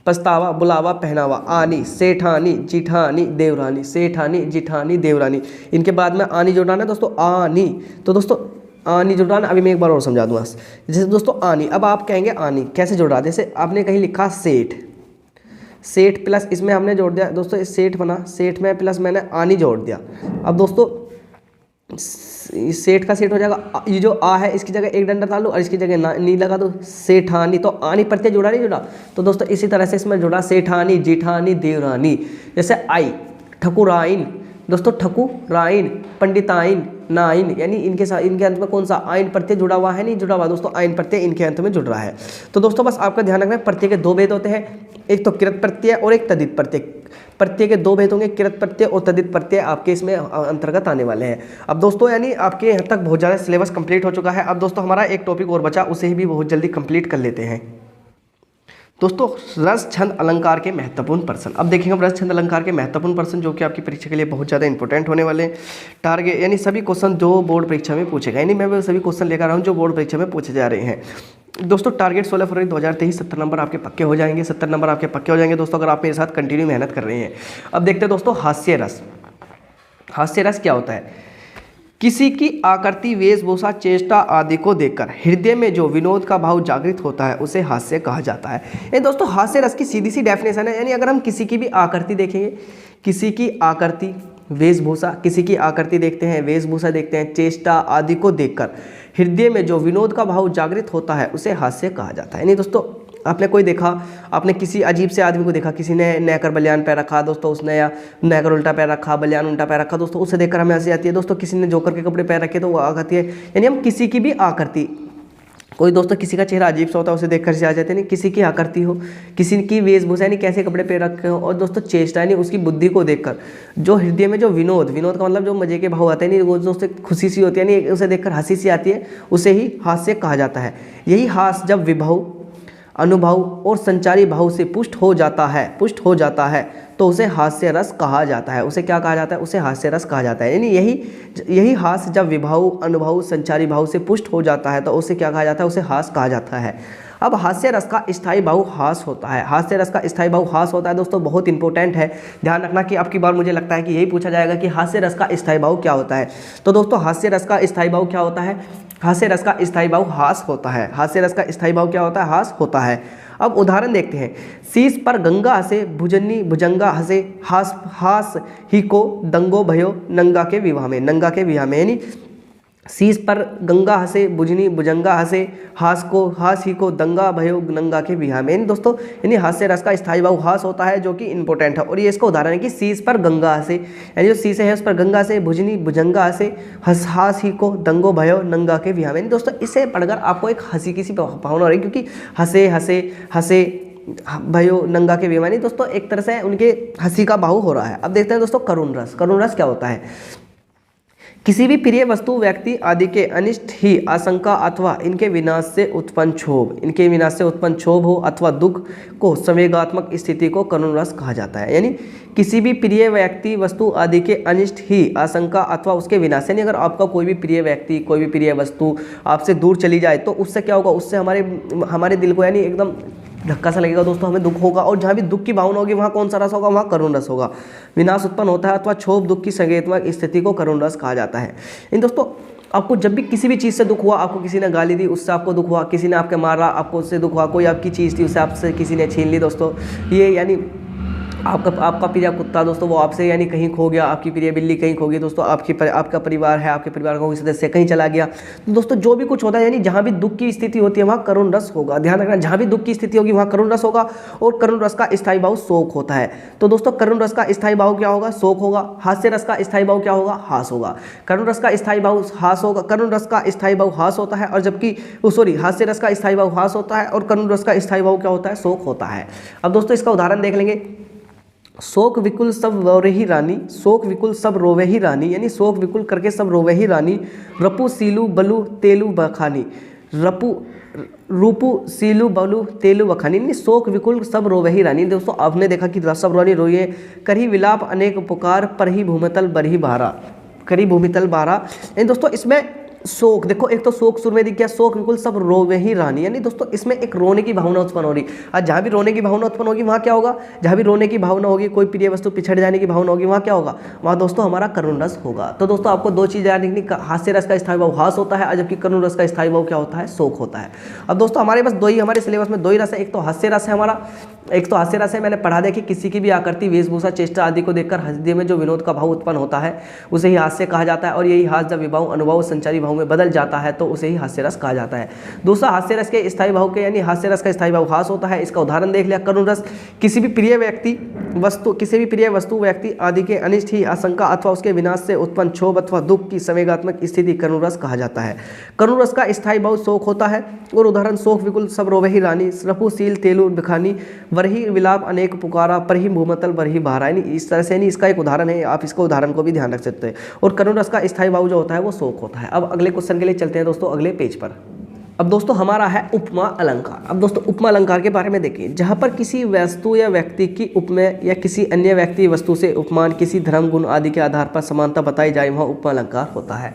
पछतावा बुलावा पहनावा, आनी सेठानी जिठानी देवरानी, सेठानी जिठानी देवरानी। इनके बाद में आनी जोड़ना है दोस्तों, आनी, तो दोस्तों आनी जुड़ाना अभी मैं एक बार और समझा दूँगा। जैसे दोस्तों आनी, अब आप कहेंगे आनी कैसे जुड़ा, जैसे आपने कहीं लिखा सेठ, सेठ प्लस इसमें हमने जोड़ दिया दोस्तों, इस सेठ बना, सेठ में प्लस मैंने आनी जोड़ दिया। अब दोस्तों सेठ का सेठ हो जाएगा, ये जो आ है इसकी जगह एक डंडा डाल दो और इसकी जगह नी लगा दो, सेठानी, तो आनी प्रत्यय जुड़ा नहीं जुड़ा। तो दोस्तों इसी तरह से इसमें जुड़ा सेठानी जिठानी देवरानी। जैसे आई ठकुराइन, दोस्तों ठकुराइन, पंडिताइन, नाइन, यानी इनके साथ इनके अंत में कौन सा आइन प्रत्यय जुड़ा हुआ है, नहीं जुड़ा हुआ दोस्तों, आइन प्रत्यय इनके अंत में जुड़ रहा है। तो दोस्तों बस आपका ध्यान रखना है, प्रत्यय के दो भेद होते हैं, एक तो कृत प्रत्यय और एक तद्धित प्रत्यय। प्रत्यय के दो भेद होंगे, कृत प्रत्यय और तद्धित प्रत्यय आपके इसमें अंतर्गत आने वाले हैं। अब दोस्तों यानी आपके यहाँ तक बहुत ज़्यादा सिलेबस कंप्लीट हो चुका है। अब दोस्तों हमारा एक टॉपिक और बचा, उसे भी बहुत जल्दी कंप्लीट कर लेते हैं। दोस्तों रस छंद अलंकार के महत्वपूर्ण प्रश्न। अब देखेंगे हम रस छंद अलंकार के महत्वपूर्ण प्रश्न जो कि आपकी परीक्षा के लिए बहुत ज़्यादा इंपॉर्टेंट होने वाले हैं। टारगेट यानी सभी क्वेश्चन जो बोर्ड परीक्षा में पूछेगा, यानी मैं वो सभी क्वेश्चन लेकर आ रहा हूँ जो बोर्ड परीक्षा में पूछे जा रहे हैं। दोस्तों टारगेट 16 फरवरी 2023 70 नंबर आपके पक्के हो जाएंगे, 70 नंबर आपके पक्के हो जाएंगे दोस्तों, अगर आप मेरे साथ कंटिन्यू मेहनत कर रहे हैं। अब देखते हैं दोस्तों हास्य रस। हास्य रस क्या होता है? किसी की आकृति वेशभूषा चेष्टा आदि को देखकर हृदय में जो विनोद का भाव जागृत होता है उसे हास्य कहा जाता है। ये दोस्तों हास्य रस की सीधी सी डेफिनेशन है, यानी अगर हम किसी की भी आकृति देखेंगे, किसी की आकृति वेशभूषा, किसी की आकृति देखते हैं, वेशभूषा देखते हैं, चेष्टा आदि को देखकर हृदय में जो विनोद का भाव जागृत होता है उसे हास्य कहा जाता है। यानी दोस्तों आपने कोई देखा, आपने किसी अजीब से आदमी को देखा, किसी ने नहकर बलियान पैर रखा दोस्तों, उसने या नहकर उल्टा पैर रखा, बलियान उल्टा पैर रखा दोस्तों, उसे देखकर हमें हंसी आती है। दोस्तों किसी ने जोकर के कपड़े पैर रखे तो वो आती है। यानी हम किसी की भी आकृति, कोई दोस्तों किसी का चेहरा अजीब सा होता है उसे देखकर से आ जाते हैं, नहीं किसी की आकृति हो, किसी की वेशभूषा यानी कैसे कपड़े पे रखे हो, और दोस्तों चेष्टा यानी उसकी बुद्धि को देखकर जो हृदय में जो विनोद, विनोद का मतलब जो मजे के भाव आते हैं, नहीं वो दोस्तों खुशी सी होती है, नहीं उसे देखकर हंसी सी आती है, उसे ही हास्य कहा जाता है। यही हास्य जब विभव अनुभव और संचारी भाव से पुष्ट हो जाता है तो उसे हास्य रस कहा जाता है। उसे क्या कहा जाता है? उसे हास्य रस कहा जाता है। यानी यही हास्य जब विभव अनुभव संचारी भाव से पुष्ट हो जाता है तो उसे क्या कहा जाता है? उसे हास्य कहा जाता है। अब हास्य रस का स्थायी भाव हास होता है। हास्य रस का स्थायी भाव हास होता है दोस्तों, बहुत इंपॉर्टेंट है, ध्यान रखना कि आपकी बार मुझे लगता है कि यही पूछा जाएगा कि हास्य रस का स्थायी भाव क्या होता है। तो दोस्तों हास्य रस का स्थायी भाव क्या होता है? हास्य रस का स्थायी भाव हास होता है। हास्य रस का स्थायी भाव क्या होता है? हास होता है। अब उदाहरण देखते हैं। शीश पर गंगा हसे भुजनी भुजंगा हसे, हास हास ही को दंगो भयो नंगा के विवाह में, नंगा के विवाह में। यानी शीश पर गंगा हसे भुजनी भुजंगा हसे, हास ही को दंगा भयो नंगा के विवाह में। यानी दोस्तों यानी हास्य रस का स्थायी भाव हास होता है जो कि इंपॉर्टेंट है। और ये इसका उदाहरण है कि शीश पर गंगा हसे, यानी जो शीश है उस पर गंगा से भुजनी भुजंगा हसे, हास ही को दंगो भयो नंगा के विवाह में। दोस्तों इसे पढ़कर आपको एक हंसी की सी भावना हो रही, क्योंकि हंसे भयो नंगा के विवाह, नहीं दोस्तों एक तरह से उनके हंसी का भाव हो रहा है। अब देखते हैं दोस्तों करुण रस। करुण रस क्या होता है? किसी भी प्रिय वस्तु व्यक्ति आदि के अनिष्ट ही आशंका अथवा इनके विनाश से उत्पन्न क्षोभ हो अथवा दुख को संवेगात्मक स्थिति को करुण रस कहा जाता है। यानी किसी भी प्रिय व्यक्ति वस्तु आदि के अनिष्ट ही आशंका अथवा उसके विनाश, यानी अगर आपका कोई भी प्रिय व्यक्ति कोई भी प्रिय वस्तु आपसे दूर चली जाए तो उससे क्या होगा? उससे हमारे दिल को यानी एकदम धक्का सा लगेगा दोस्तों, हमें दुख होगा। और जहाँ भी दुख की भावना होगी वहाँ कौन सा रस होगा? वहाँ करुण रस होगा। विनाश उत्पन्न होता है अथवा क्षोभ दुख की संवेगात्मक स्थिति को करुण रस कहा जाता है। इन दोस्तों आपको जब भी किसी भी चीज़ से दुख हुआ, आपको किसी ने गाली दी उससे आपको दुख हुआ, किसी ने आपके मारा आपको उससे दुख हुआ, कोई आपकी चीज़ थी उससे आपसे किसी ने छीन ली दोस्तों, ये यानी आपका प्रिय कुत्ता दोस्तों वो आपसे यानी कहीं खो गया, आपकी प्रिय बिल्ली कहीं खो गई दोस्तों, आपका परिवार है, आपके परिवार का कोई सदस्य कहीं चला गया, तो दोस्तों जो भी कुछ होता है यानी जहाँ भी दुख की स्थिति होती है वहाँ करुण रस होगा। ध्यान रखना, जहाँ भी दुख की स्थिति होगी वहाँ करुण रस होगा। और करुण रस का स्थायी भाव शोक होता है। तो दोस्तों करुण रस का स्थायी भाव क्या होगा? शोक होगा। हास्य रस का स्थायी भाव क्या होगा? हास होगा। करुण रस का स्थायी भाव हास होगा, करुण रस का स्थायी भाव हास होता है, और जबकि हास्य रस का स्थायी भाव हास होता है और करुण रस का स्थायी भाव क्या होता है? शोक होता है। अब दोस्तों इसका उदाहरण देख लेंगे। शोक विकुल सब रोवे ही रानी, शोक विकुल सब रोवे ही रानी, यानी शोक विकुल करके सब रोवे ही रानी। रपु सीलू बलु तेलु बखानी, रपु रूपु सीलू बलु तेलु बखानी, यानी शोक विकुल सब रोवे ही रानी। दोस्तों आपने देखा कि सब रानी रोइए, करही विलाप अनेक पुकार, पर ही भूमितल बरही बहारा, करी भूमितल बहारा। यानी दोस्तों इसमें शोक देखो, एक तो शोक सुर में दिख गया, शोक विकुल सब रोवे ही रानी, यानी दोस्तों इसमें एक रोने की भावना उत्पन्न हो रही। आज जहाँ भी रोने की भावना उत्पन्न होगी वहाँ क्या होगा, जहाँ भी रोने की भावना होगी, कोई प्रिय वस्तु पिछड़ जाने की भावना होगी, वहाँ क्या होगा, वहाँ दोस्तों हमारा करुण रस होगा। तो दोस्तों आपको दो चीज़ याद रखनी, हास्य रस का स्थायी भाव हास होता है, जबकि करुण रस का स्थायी भाव क्या होता है, शोक होता है। अब दोस्तों हमारे पास हमारे सिलेबस में दो ही रस है, एक तो हास्य रस है हमारा, एक तो हास्य रस है। मैंने पढ़ा दिया कि किसी की भी आकृति, वेशभूषा, चेष्टा आदि को देखकर हृदय में जो विनोद का भाव उत्पन्न होता है उसे ही हास्य कहा जाता है, और यही हास्य जब विभाव अनुभव संचारी भाव में बदल जाता है तो उसे ही हास्य रस कहा जाता है। दूसरा हास्य रस के स्थायी भाव के, यानी हास्य रस का स्थायी भाव हास होता है। इसका उदाहरण देख लिया, करुण रस किसी भी प्रिय व्यक्ति वस्तु, किसी भी प्रिय वस्तु व्यक्ति आदि के अनिष्ट ही आशंका अथवा उसके विनाश से उत्पन्न क्षोभ अथवा दुख की संवेगात्मक स्थिति करुण रस कहा जाता है। करुण रस का स्थायी भाव शोक होता है। और उदाहरण, शोक विकुल सब रोवे ही रानी, रपुशील तेलु बिखानी, वरही विलाप अनेक पुकारा, पर ही भूमतल बरही बहारा, यानी इस तरह से, यानी इसका एक उदाहरण है, आप इसको उदाहरण को भी ध्यान रख सकते हैं। और करुण रस का स्थायी भाव जो होता है वो शोक होता है। अब अगले क्वेश्चन के लिए चलते हैं दोस्तों, अगले पेज पर। अब दोस्तों हमारा है उपमा अलंकार। अब दोस्तों उपमा अलंकार के बारे में देखिए, जहाँ पर किसी वस्तु या व्यक्ति की उपमेय या किसी अन्य व्यक्ति वस्तु से उपमान, किसी धर्म गुण आदि के आधार पर समानता बताई जाए, वहाँ उपमा अलंकार होता है।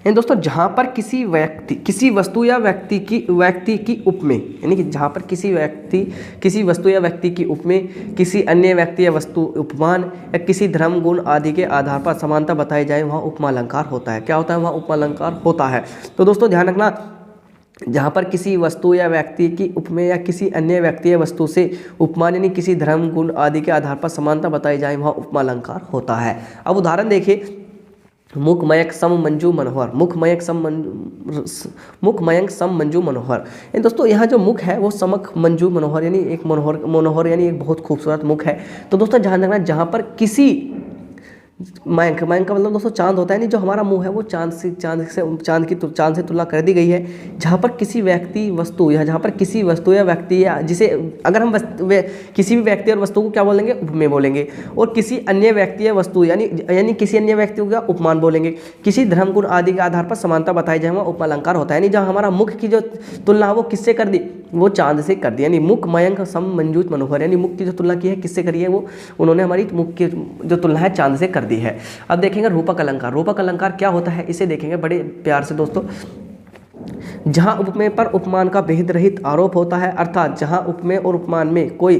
यानी दोस्तों जहाँ पर किसी व्यक्ति, किसी वस्तु या व्यक्ति की उपमेय, यानी कि जहाँ पर किसी वस्तु या व्यक्ति की उपमेय, किसी अन्य व्यक्ति या वस्तु उपमान या किसी धर्म गुण आदि के आधार पर समानता बताई जाए, वहाँ उपमा अलंकार होता है। क्या होता है, वहाँ उपमा अलंकार होता है। तो दोस्तों ध्यान रखना, जहाँ पर किसी वस्तु या व्यक्ति की उपमेय या किसी अन्य व्यक्ति या वस्तु से उपमान, यानी किसी धर्म गुण आदि के आधार पर समानता बताई जाए, वहाँ उपमा अलंकार होता है। अब उदाहरण देखिए, मुखमयक सम मंजू मनोहर, मुखमयक सम मंजू मनोहर। यानी दोस्तों यहाँ जो मुख है वो समक मंजू मनोहर, यानी एक मनोहर यानी एक बहुत खूबसूरत मुख है। तो दोस्तों ध्यान रखना, जहाँ पर किसी मयंक का मतलब दोस्तों चांद होता है, नहीं जो हमारा मुंह है वो चांद से तुलना कर दी गई है। जहाँ पर किसी व्यक्ति वस्तु या जहाँ पर किसी वस्तु या व्यक्ति या जिसे अगर हम किसी भी व्यक्ति और वस्तु को क्या बोलेंगे, उपमेय बोलेंगे, और किसी अन्य व्यक्ति या वस्तु यानी किसी अन्य व्यक्ति का उपमान बोलेंगे। किसी धर्म गुण आदि के आधार पर समानता बताई जाए, वहाँ उपमा अलंकार होता है। यानी जहाँ हमारा मुख की जो तुलना है वो किससे कर दी, वो चांद से कर दी। यानी मुख मयंक सम मंजूत मनोहर, यानी मुख की जो तुलना की है किससे करी है, वो उन्होंने हमारी मुख की जो तुलना है चांद से कर दी है। अब देखेंगे रूपक अलंकार। रूपक अलंकार क्या होता है, इसे देखेंगे बड़े प्यार से दोस्तों। जहां उपमेय पर उपमान का भेद रहित आरोप होता है, अर्थात जहां उपमेय और उपमान में कोई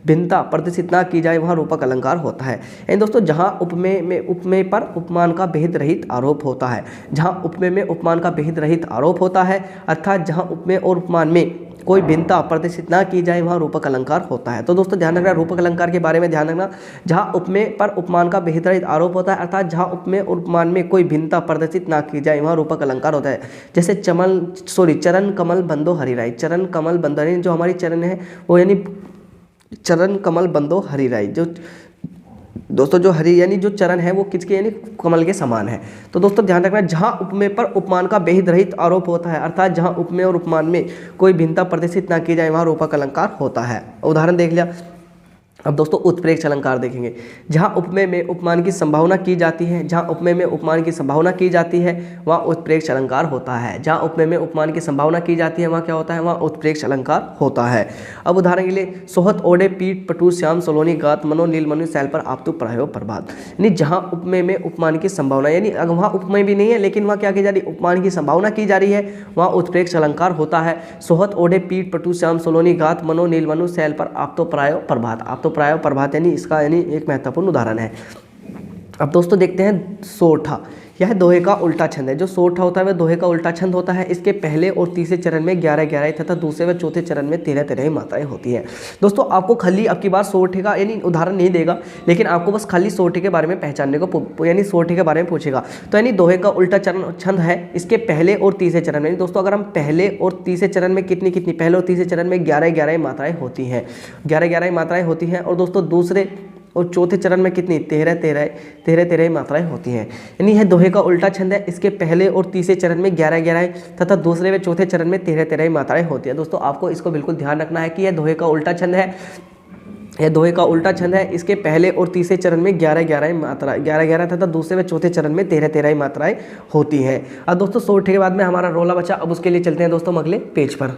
भिन्नता प्रदर्शित ना की जाए, वहां रूपक अलंकार होता है। यानी दोस्तों जहां उपमेय पर उपमान का भेद रहित आरोप होता है, जहां उपमेय में उपमान का भेद रहित आरोप होता है, अर्थात जहां उपमेय और उपमान में कोई भिन्नता प्रदर्शित ना की जाए, वहाँ रूपक अलंकार होता है। तो दोस्तों ध्यान रखना, रूपक अलंकार के बारे में ध्यान रखना, जहाँ उपमेय पर उपमान का भेद रहित आरोप होता है, अर्थात जहाँ उपमेय और उपमान में कोई भिन्नता प्रदर्शित ना की जाए, वहाँ रूपक अलंकार होता है। जैसे चरण कमल बंदो हरिराई, चरण कमल बंदो, जो हमारी चरण है वो यानी चरण कमल बंदो हरिराई, जो दोस्तों जो हरि यानी जो चरण है वो किसके, यानी कमल के समान है। तो दोस्तों ध्यान रखना, जहां उपमेय पर उपमान का भेद रहित आरोप होता है, अर्थात जहां उपमेय और उपमान में कोई भिन्नता प्रदर्शित ना की जाए, वहां रूपक अलंकार होता है। उदाहरण देख लिया। अब दोस्तों उत्प्रेक्ष अलंकार देखेंगे। जहाँ उपमेय में उपमान की संभावना की जाती है, जहाँ उपमेय में उपमान की संभावना की जाती है, वहाँ उत्प्रेक्ष अलंकार होता है। जहाँ उपमेय में उपमान की संभावना की जाती है, वहाँ क्या होता है, वहाँ उत्प्रेक्ष अलंकार होता है। अब उदाहरण के लिए, सोहत ओढ़े पीठ पटु श्याम सलोनी गात मनो नीलमणि शैल पर आप तो पढ़ायो प्रभात। यानी जहाँ उपमेय में उपमान की संभावना, यानी अगर वहाँ उपमेय भी नहीं है लेकिन वहाँ क्या की जा रही है, उपमान की संभावना की जा रही है, वहाँ उत्प्रेक्ष अलंकार होता है। सोहत ओढ़े पीठ पटु श्याम सलोनी गात मनो नीलमणि शैल पर आप तो पढ़ायो प्रभात, आप तो प्राय प्रभात, यानी इसका यानी एक महत्वपूर्ण उदाहरण है। अब दोस्तों देखते हैं सोठा। यह दोहे का उल्टा छंद है। जो सोठा होता है वह दोहे का उल्टा छंद होता है। इसके पहले और तीसरे चरण में 11-11 तथा दूसरे व चौथे चरण में 13-13 मात्राएं होती हैं। दोस्तों आपको खाली अब की बार सोठे का यानी उदाहरण नहीं देगा, लेकिन आपको बस खाली सोठे के बारे में पहचानने को यानी सोठे के बारे में पूछेगा। तो यानी दोहे का उल्टा चरण छंद है इसके पहले और तीसरे चरण में। दोस्तों अगर हम पहले और तीसरे चरण में कितनी पहले और तीसरे चरण में 11-11 मात्राएं होती हैं, 11-11 मात्राएं होती हैं। और दोस्तों दूसरे और चौथे चरण में कितनी 13-13 मात्राएं होती हैं। यानी यह दोहे का उल्टा छंद है। इसके पहले और तीसरे चरण में 11-11 तथा दूसरे व चौथे चरण में 13-13 मात्राएं होती है। दोस्तों आपको इसको बिल्कुल ध्यान रखना है कि यह दोहे का उल्टा छंद है। यह दोहे का उल्टा छंद है। इसके पहले और तीसरे चरण में 11-11 मात्रा 11-11 तथा दूसरे व चौथे चरण में 13-13 मात्राएं होती हैं। अब दोस्तों सोरठे के बाद में हमारा रोला बचा। अब उसके लिए चलते हैं दोस्तों अगले पेज पर।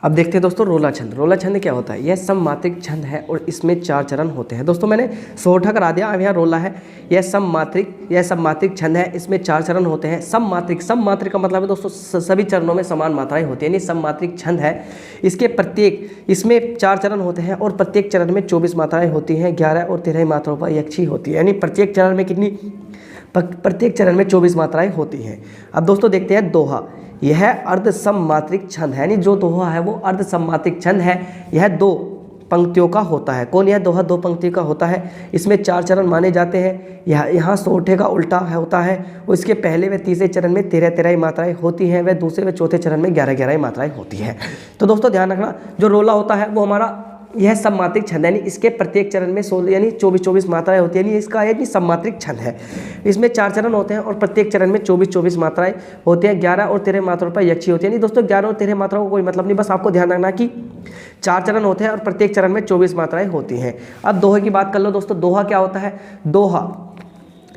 अब देखते हैं दोस्तों रोला छंद। रोला छंद क्या होता है? यह सममात्रिक छंद है और इसमें 4 चरण होते हैं। दोस्तों मैंने सोरठा करा दिया, अब यहाँ रोला है। यह सममात्रिक छंद है, इसमें 4 चरण होते हैं। सममात्रिक का मतलब है दोस्तों सभी चरणों में समान मात्राएं होती हैं, यानी सममात्रिक छंद है। इसमें 4 चरण होते हैं और प्रत्येक चरण में 24 मात्राएं होती हैं। 11 और 13 मात्राओं पर यक्षी होती है, यानी प्रत्येक चरण में कितनी? प्रत्येक चरण में 24 मात्राएं होती हैं। अब दोस्तों देखते हैं दोहा। यह अर्ध सममात्रिक छंद है, यानी जो दोहा है वो अर्ध सममात्रिक छंद है। यह 2 पंक्तियों का होता है। कौन? यह दोहा 2 पंक्तियों का होता है। इसमें 4 चरण माने जाते हैं। यहाँ सोरठे का उल्टा होता है और इसके पहले व तीसरे चरण में 13-13 मात्राएं होती हैं, वह दूसरे व चौथे चरण में 11-11 मात्राएं होती हैं। तो दोस्तों ध्यान रखना, जो रोला होता है वो हमारा यह सममात्रिक छंद है, यानी इसके प्रत्येक चरण में 16 यानी 24-24 मात्राएं होती है, यानी इसका यानी सममात्रिक छंद है। इसमें 4 चरण होते हैं और प्रत्येक चरण में 24-24 मात्राएं होती हैं। 11 और 13 मात्राओं पर यक्षी होती है। यानी दोस्तों 11 और 13 मात्राओं का कोई मतलब नहीं, बस आपको ध्यान रखना कि 4 चरण होते हैं और प्रत्येक चरण में 24 मात्राएं होती हैं। अब दोहे की बात कर लो दोस्तों। दोहा क्या होता है? दोहा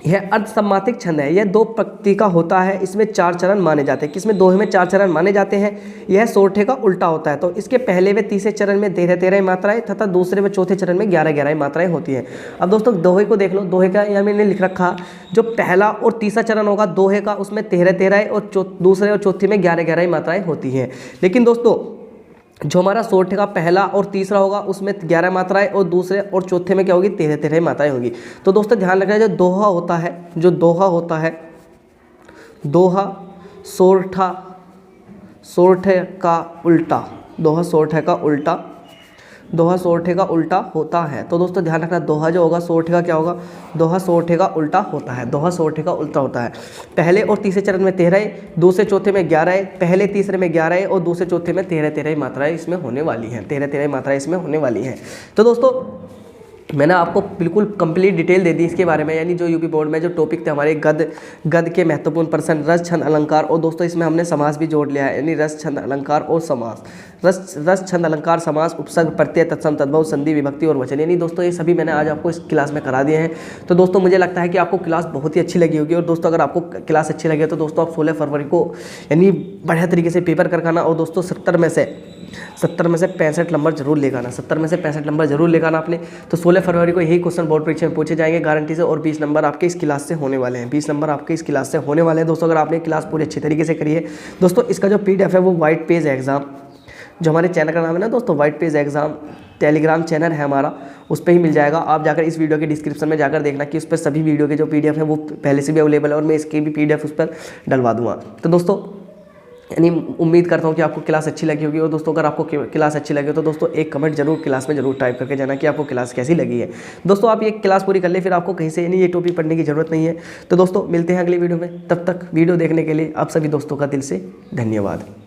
यह अर्ध सममात्रिक छंद है। यह 2 पंक्ति का होता है। इसमें 4 चरण माने जाते हैं। किसमें? दोहे में 4 चरण माने जाते हैं। यह सोरठे का उल्टा होता है। तो इसके पहले व तीसरे चरण में 13-13 मात्राएं तथा दूसरे व चौथे चरण में 11-11 मात्राएं होती हैं। अब दोस्तों दोहे को देख लो। दोहे का यहाँ मैंने लिख रखा, जो पहला और तीसरा चरण होगा दोहे का, उसमें 13-13 और दूसरे और चौथे में 11-11 मात्राएं होती हैं। लेकिन दोस्तों जो हमारा सोरठे का पहला और तीसरा होगा उसमें 11 मात्राएं और दूसरे और चौथे में क्या होगी? 13-13 मात्राएं होगी। तो दोस्तों ध्यान रखना, जो दोहा होता है दोहा सोरठे का उल्टा, दोहा सोरठे का उल्टा होता है। तो दोस्तों ध्यान रखना, दोहा जो होगा सोरठे का क्या होगा? दोहा सोरठे का उल्टा होता है। दोहा सोरठे का उल्टा होता है। पहले और तीसरे चरण में 13, दूसरे चौथे में 11, पहले तीसरे में 11 और दूसरे चौथे में 13-13 मात्राएं इसमें होने वाली हैं। 13-13 मात्राएं इसमें होने वाली हैं। तो दोस्तों मैंने आपको बिल्कुल कंप्लीट डिटेल दे दी इसके बारे में, यानी जो यूपी बोर्ड में जो टॉपिक थे हमारे गद के महत्वपूर्ण प्रश्न, रस छंद अलंकार, और दोस्तों इसमें हमने समास भी जोड़ लिया है, यानी रस छंद अलंकार और समास। रस छंद अलंकार, समास, उपसर्ग, प्रत्यय, तत्सम, तद्भव, संधि, विभक्ति और वचन, यानी दोस्तों ये सभी मैंने आज आपको इस क्लास में करा दिए हैं। तो दोस्तों मुझे लगता है कि आपको क्लास बहुत ही अच्छी लगी होगी। और दोस्तों अगर आपको क्लास अच्छी लगी तो दोस्तों आप 16 फरवरी को यानी बढ़िया तरीके से पेपर करवाना। और दोस्तों 70 में से 65 नंबर जरूर लेकर आना। 70 में से 65 नंबर जरूर लेकर आना आपने। तो 16 फरवरी को यही क्वेश्चन बोर्ड परीक्षा में पूछे जाएंगे गारंटी से, और 20 नंबर आपके इस क्लास से होने वाले हैं। 20 नंबर आपके इस क्लास से होने वाले हैं दोस्तों, अगर आपने क्लास पूरी अच्छी तरीके से करी है। दोस्तों इसका जो PDF है वो व्हाइट पेज एग्जाम, जो हमारे चैनल का नाम है ना दोस्तों white page exam, Telegram channel है हमारा, उस पर ही मिल जाएगा। आप जाकर इस वीडियो के डिस्क्रिप्शन में जाकर देखना कि उस पर सभी वीडियो के जो PDF है वो पहले से भी अवेलेबल है, और मैं इसकी भी PDF उस पर डलवा दूँगा। तो दोस्तों यानी उम्मीद करता हूँ कि आपको क्लास अच्छी लगी होगी। और दोस्तों अगर आपको क्लास अच्छी लगी हो तो दोस्तों एक कमेंट जरूर क्लास में जरूर टाइप करके जाना कि आपको क्लास कैसी लगी है। दोस्तों आप ये क्लास पूरी कर ले, फिर आपको कहीं से यानी ये टॉपिक पढ़ने की ज़रूरत नहीं है। तो दोस्तों मिलते हैं अगली वीडियो में, तब तक वीडियो देखने के लिए आप सभी दोस्तों का दिल से धन्यवाद।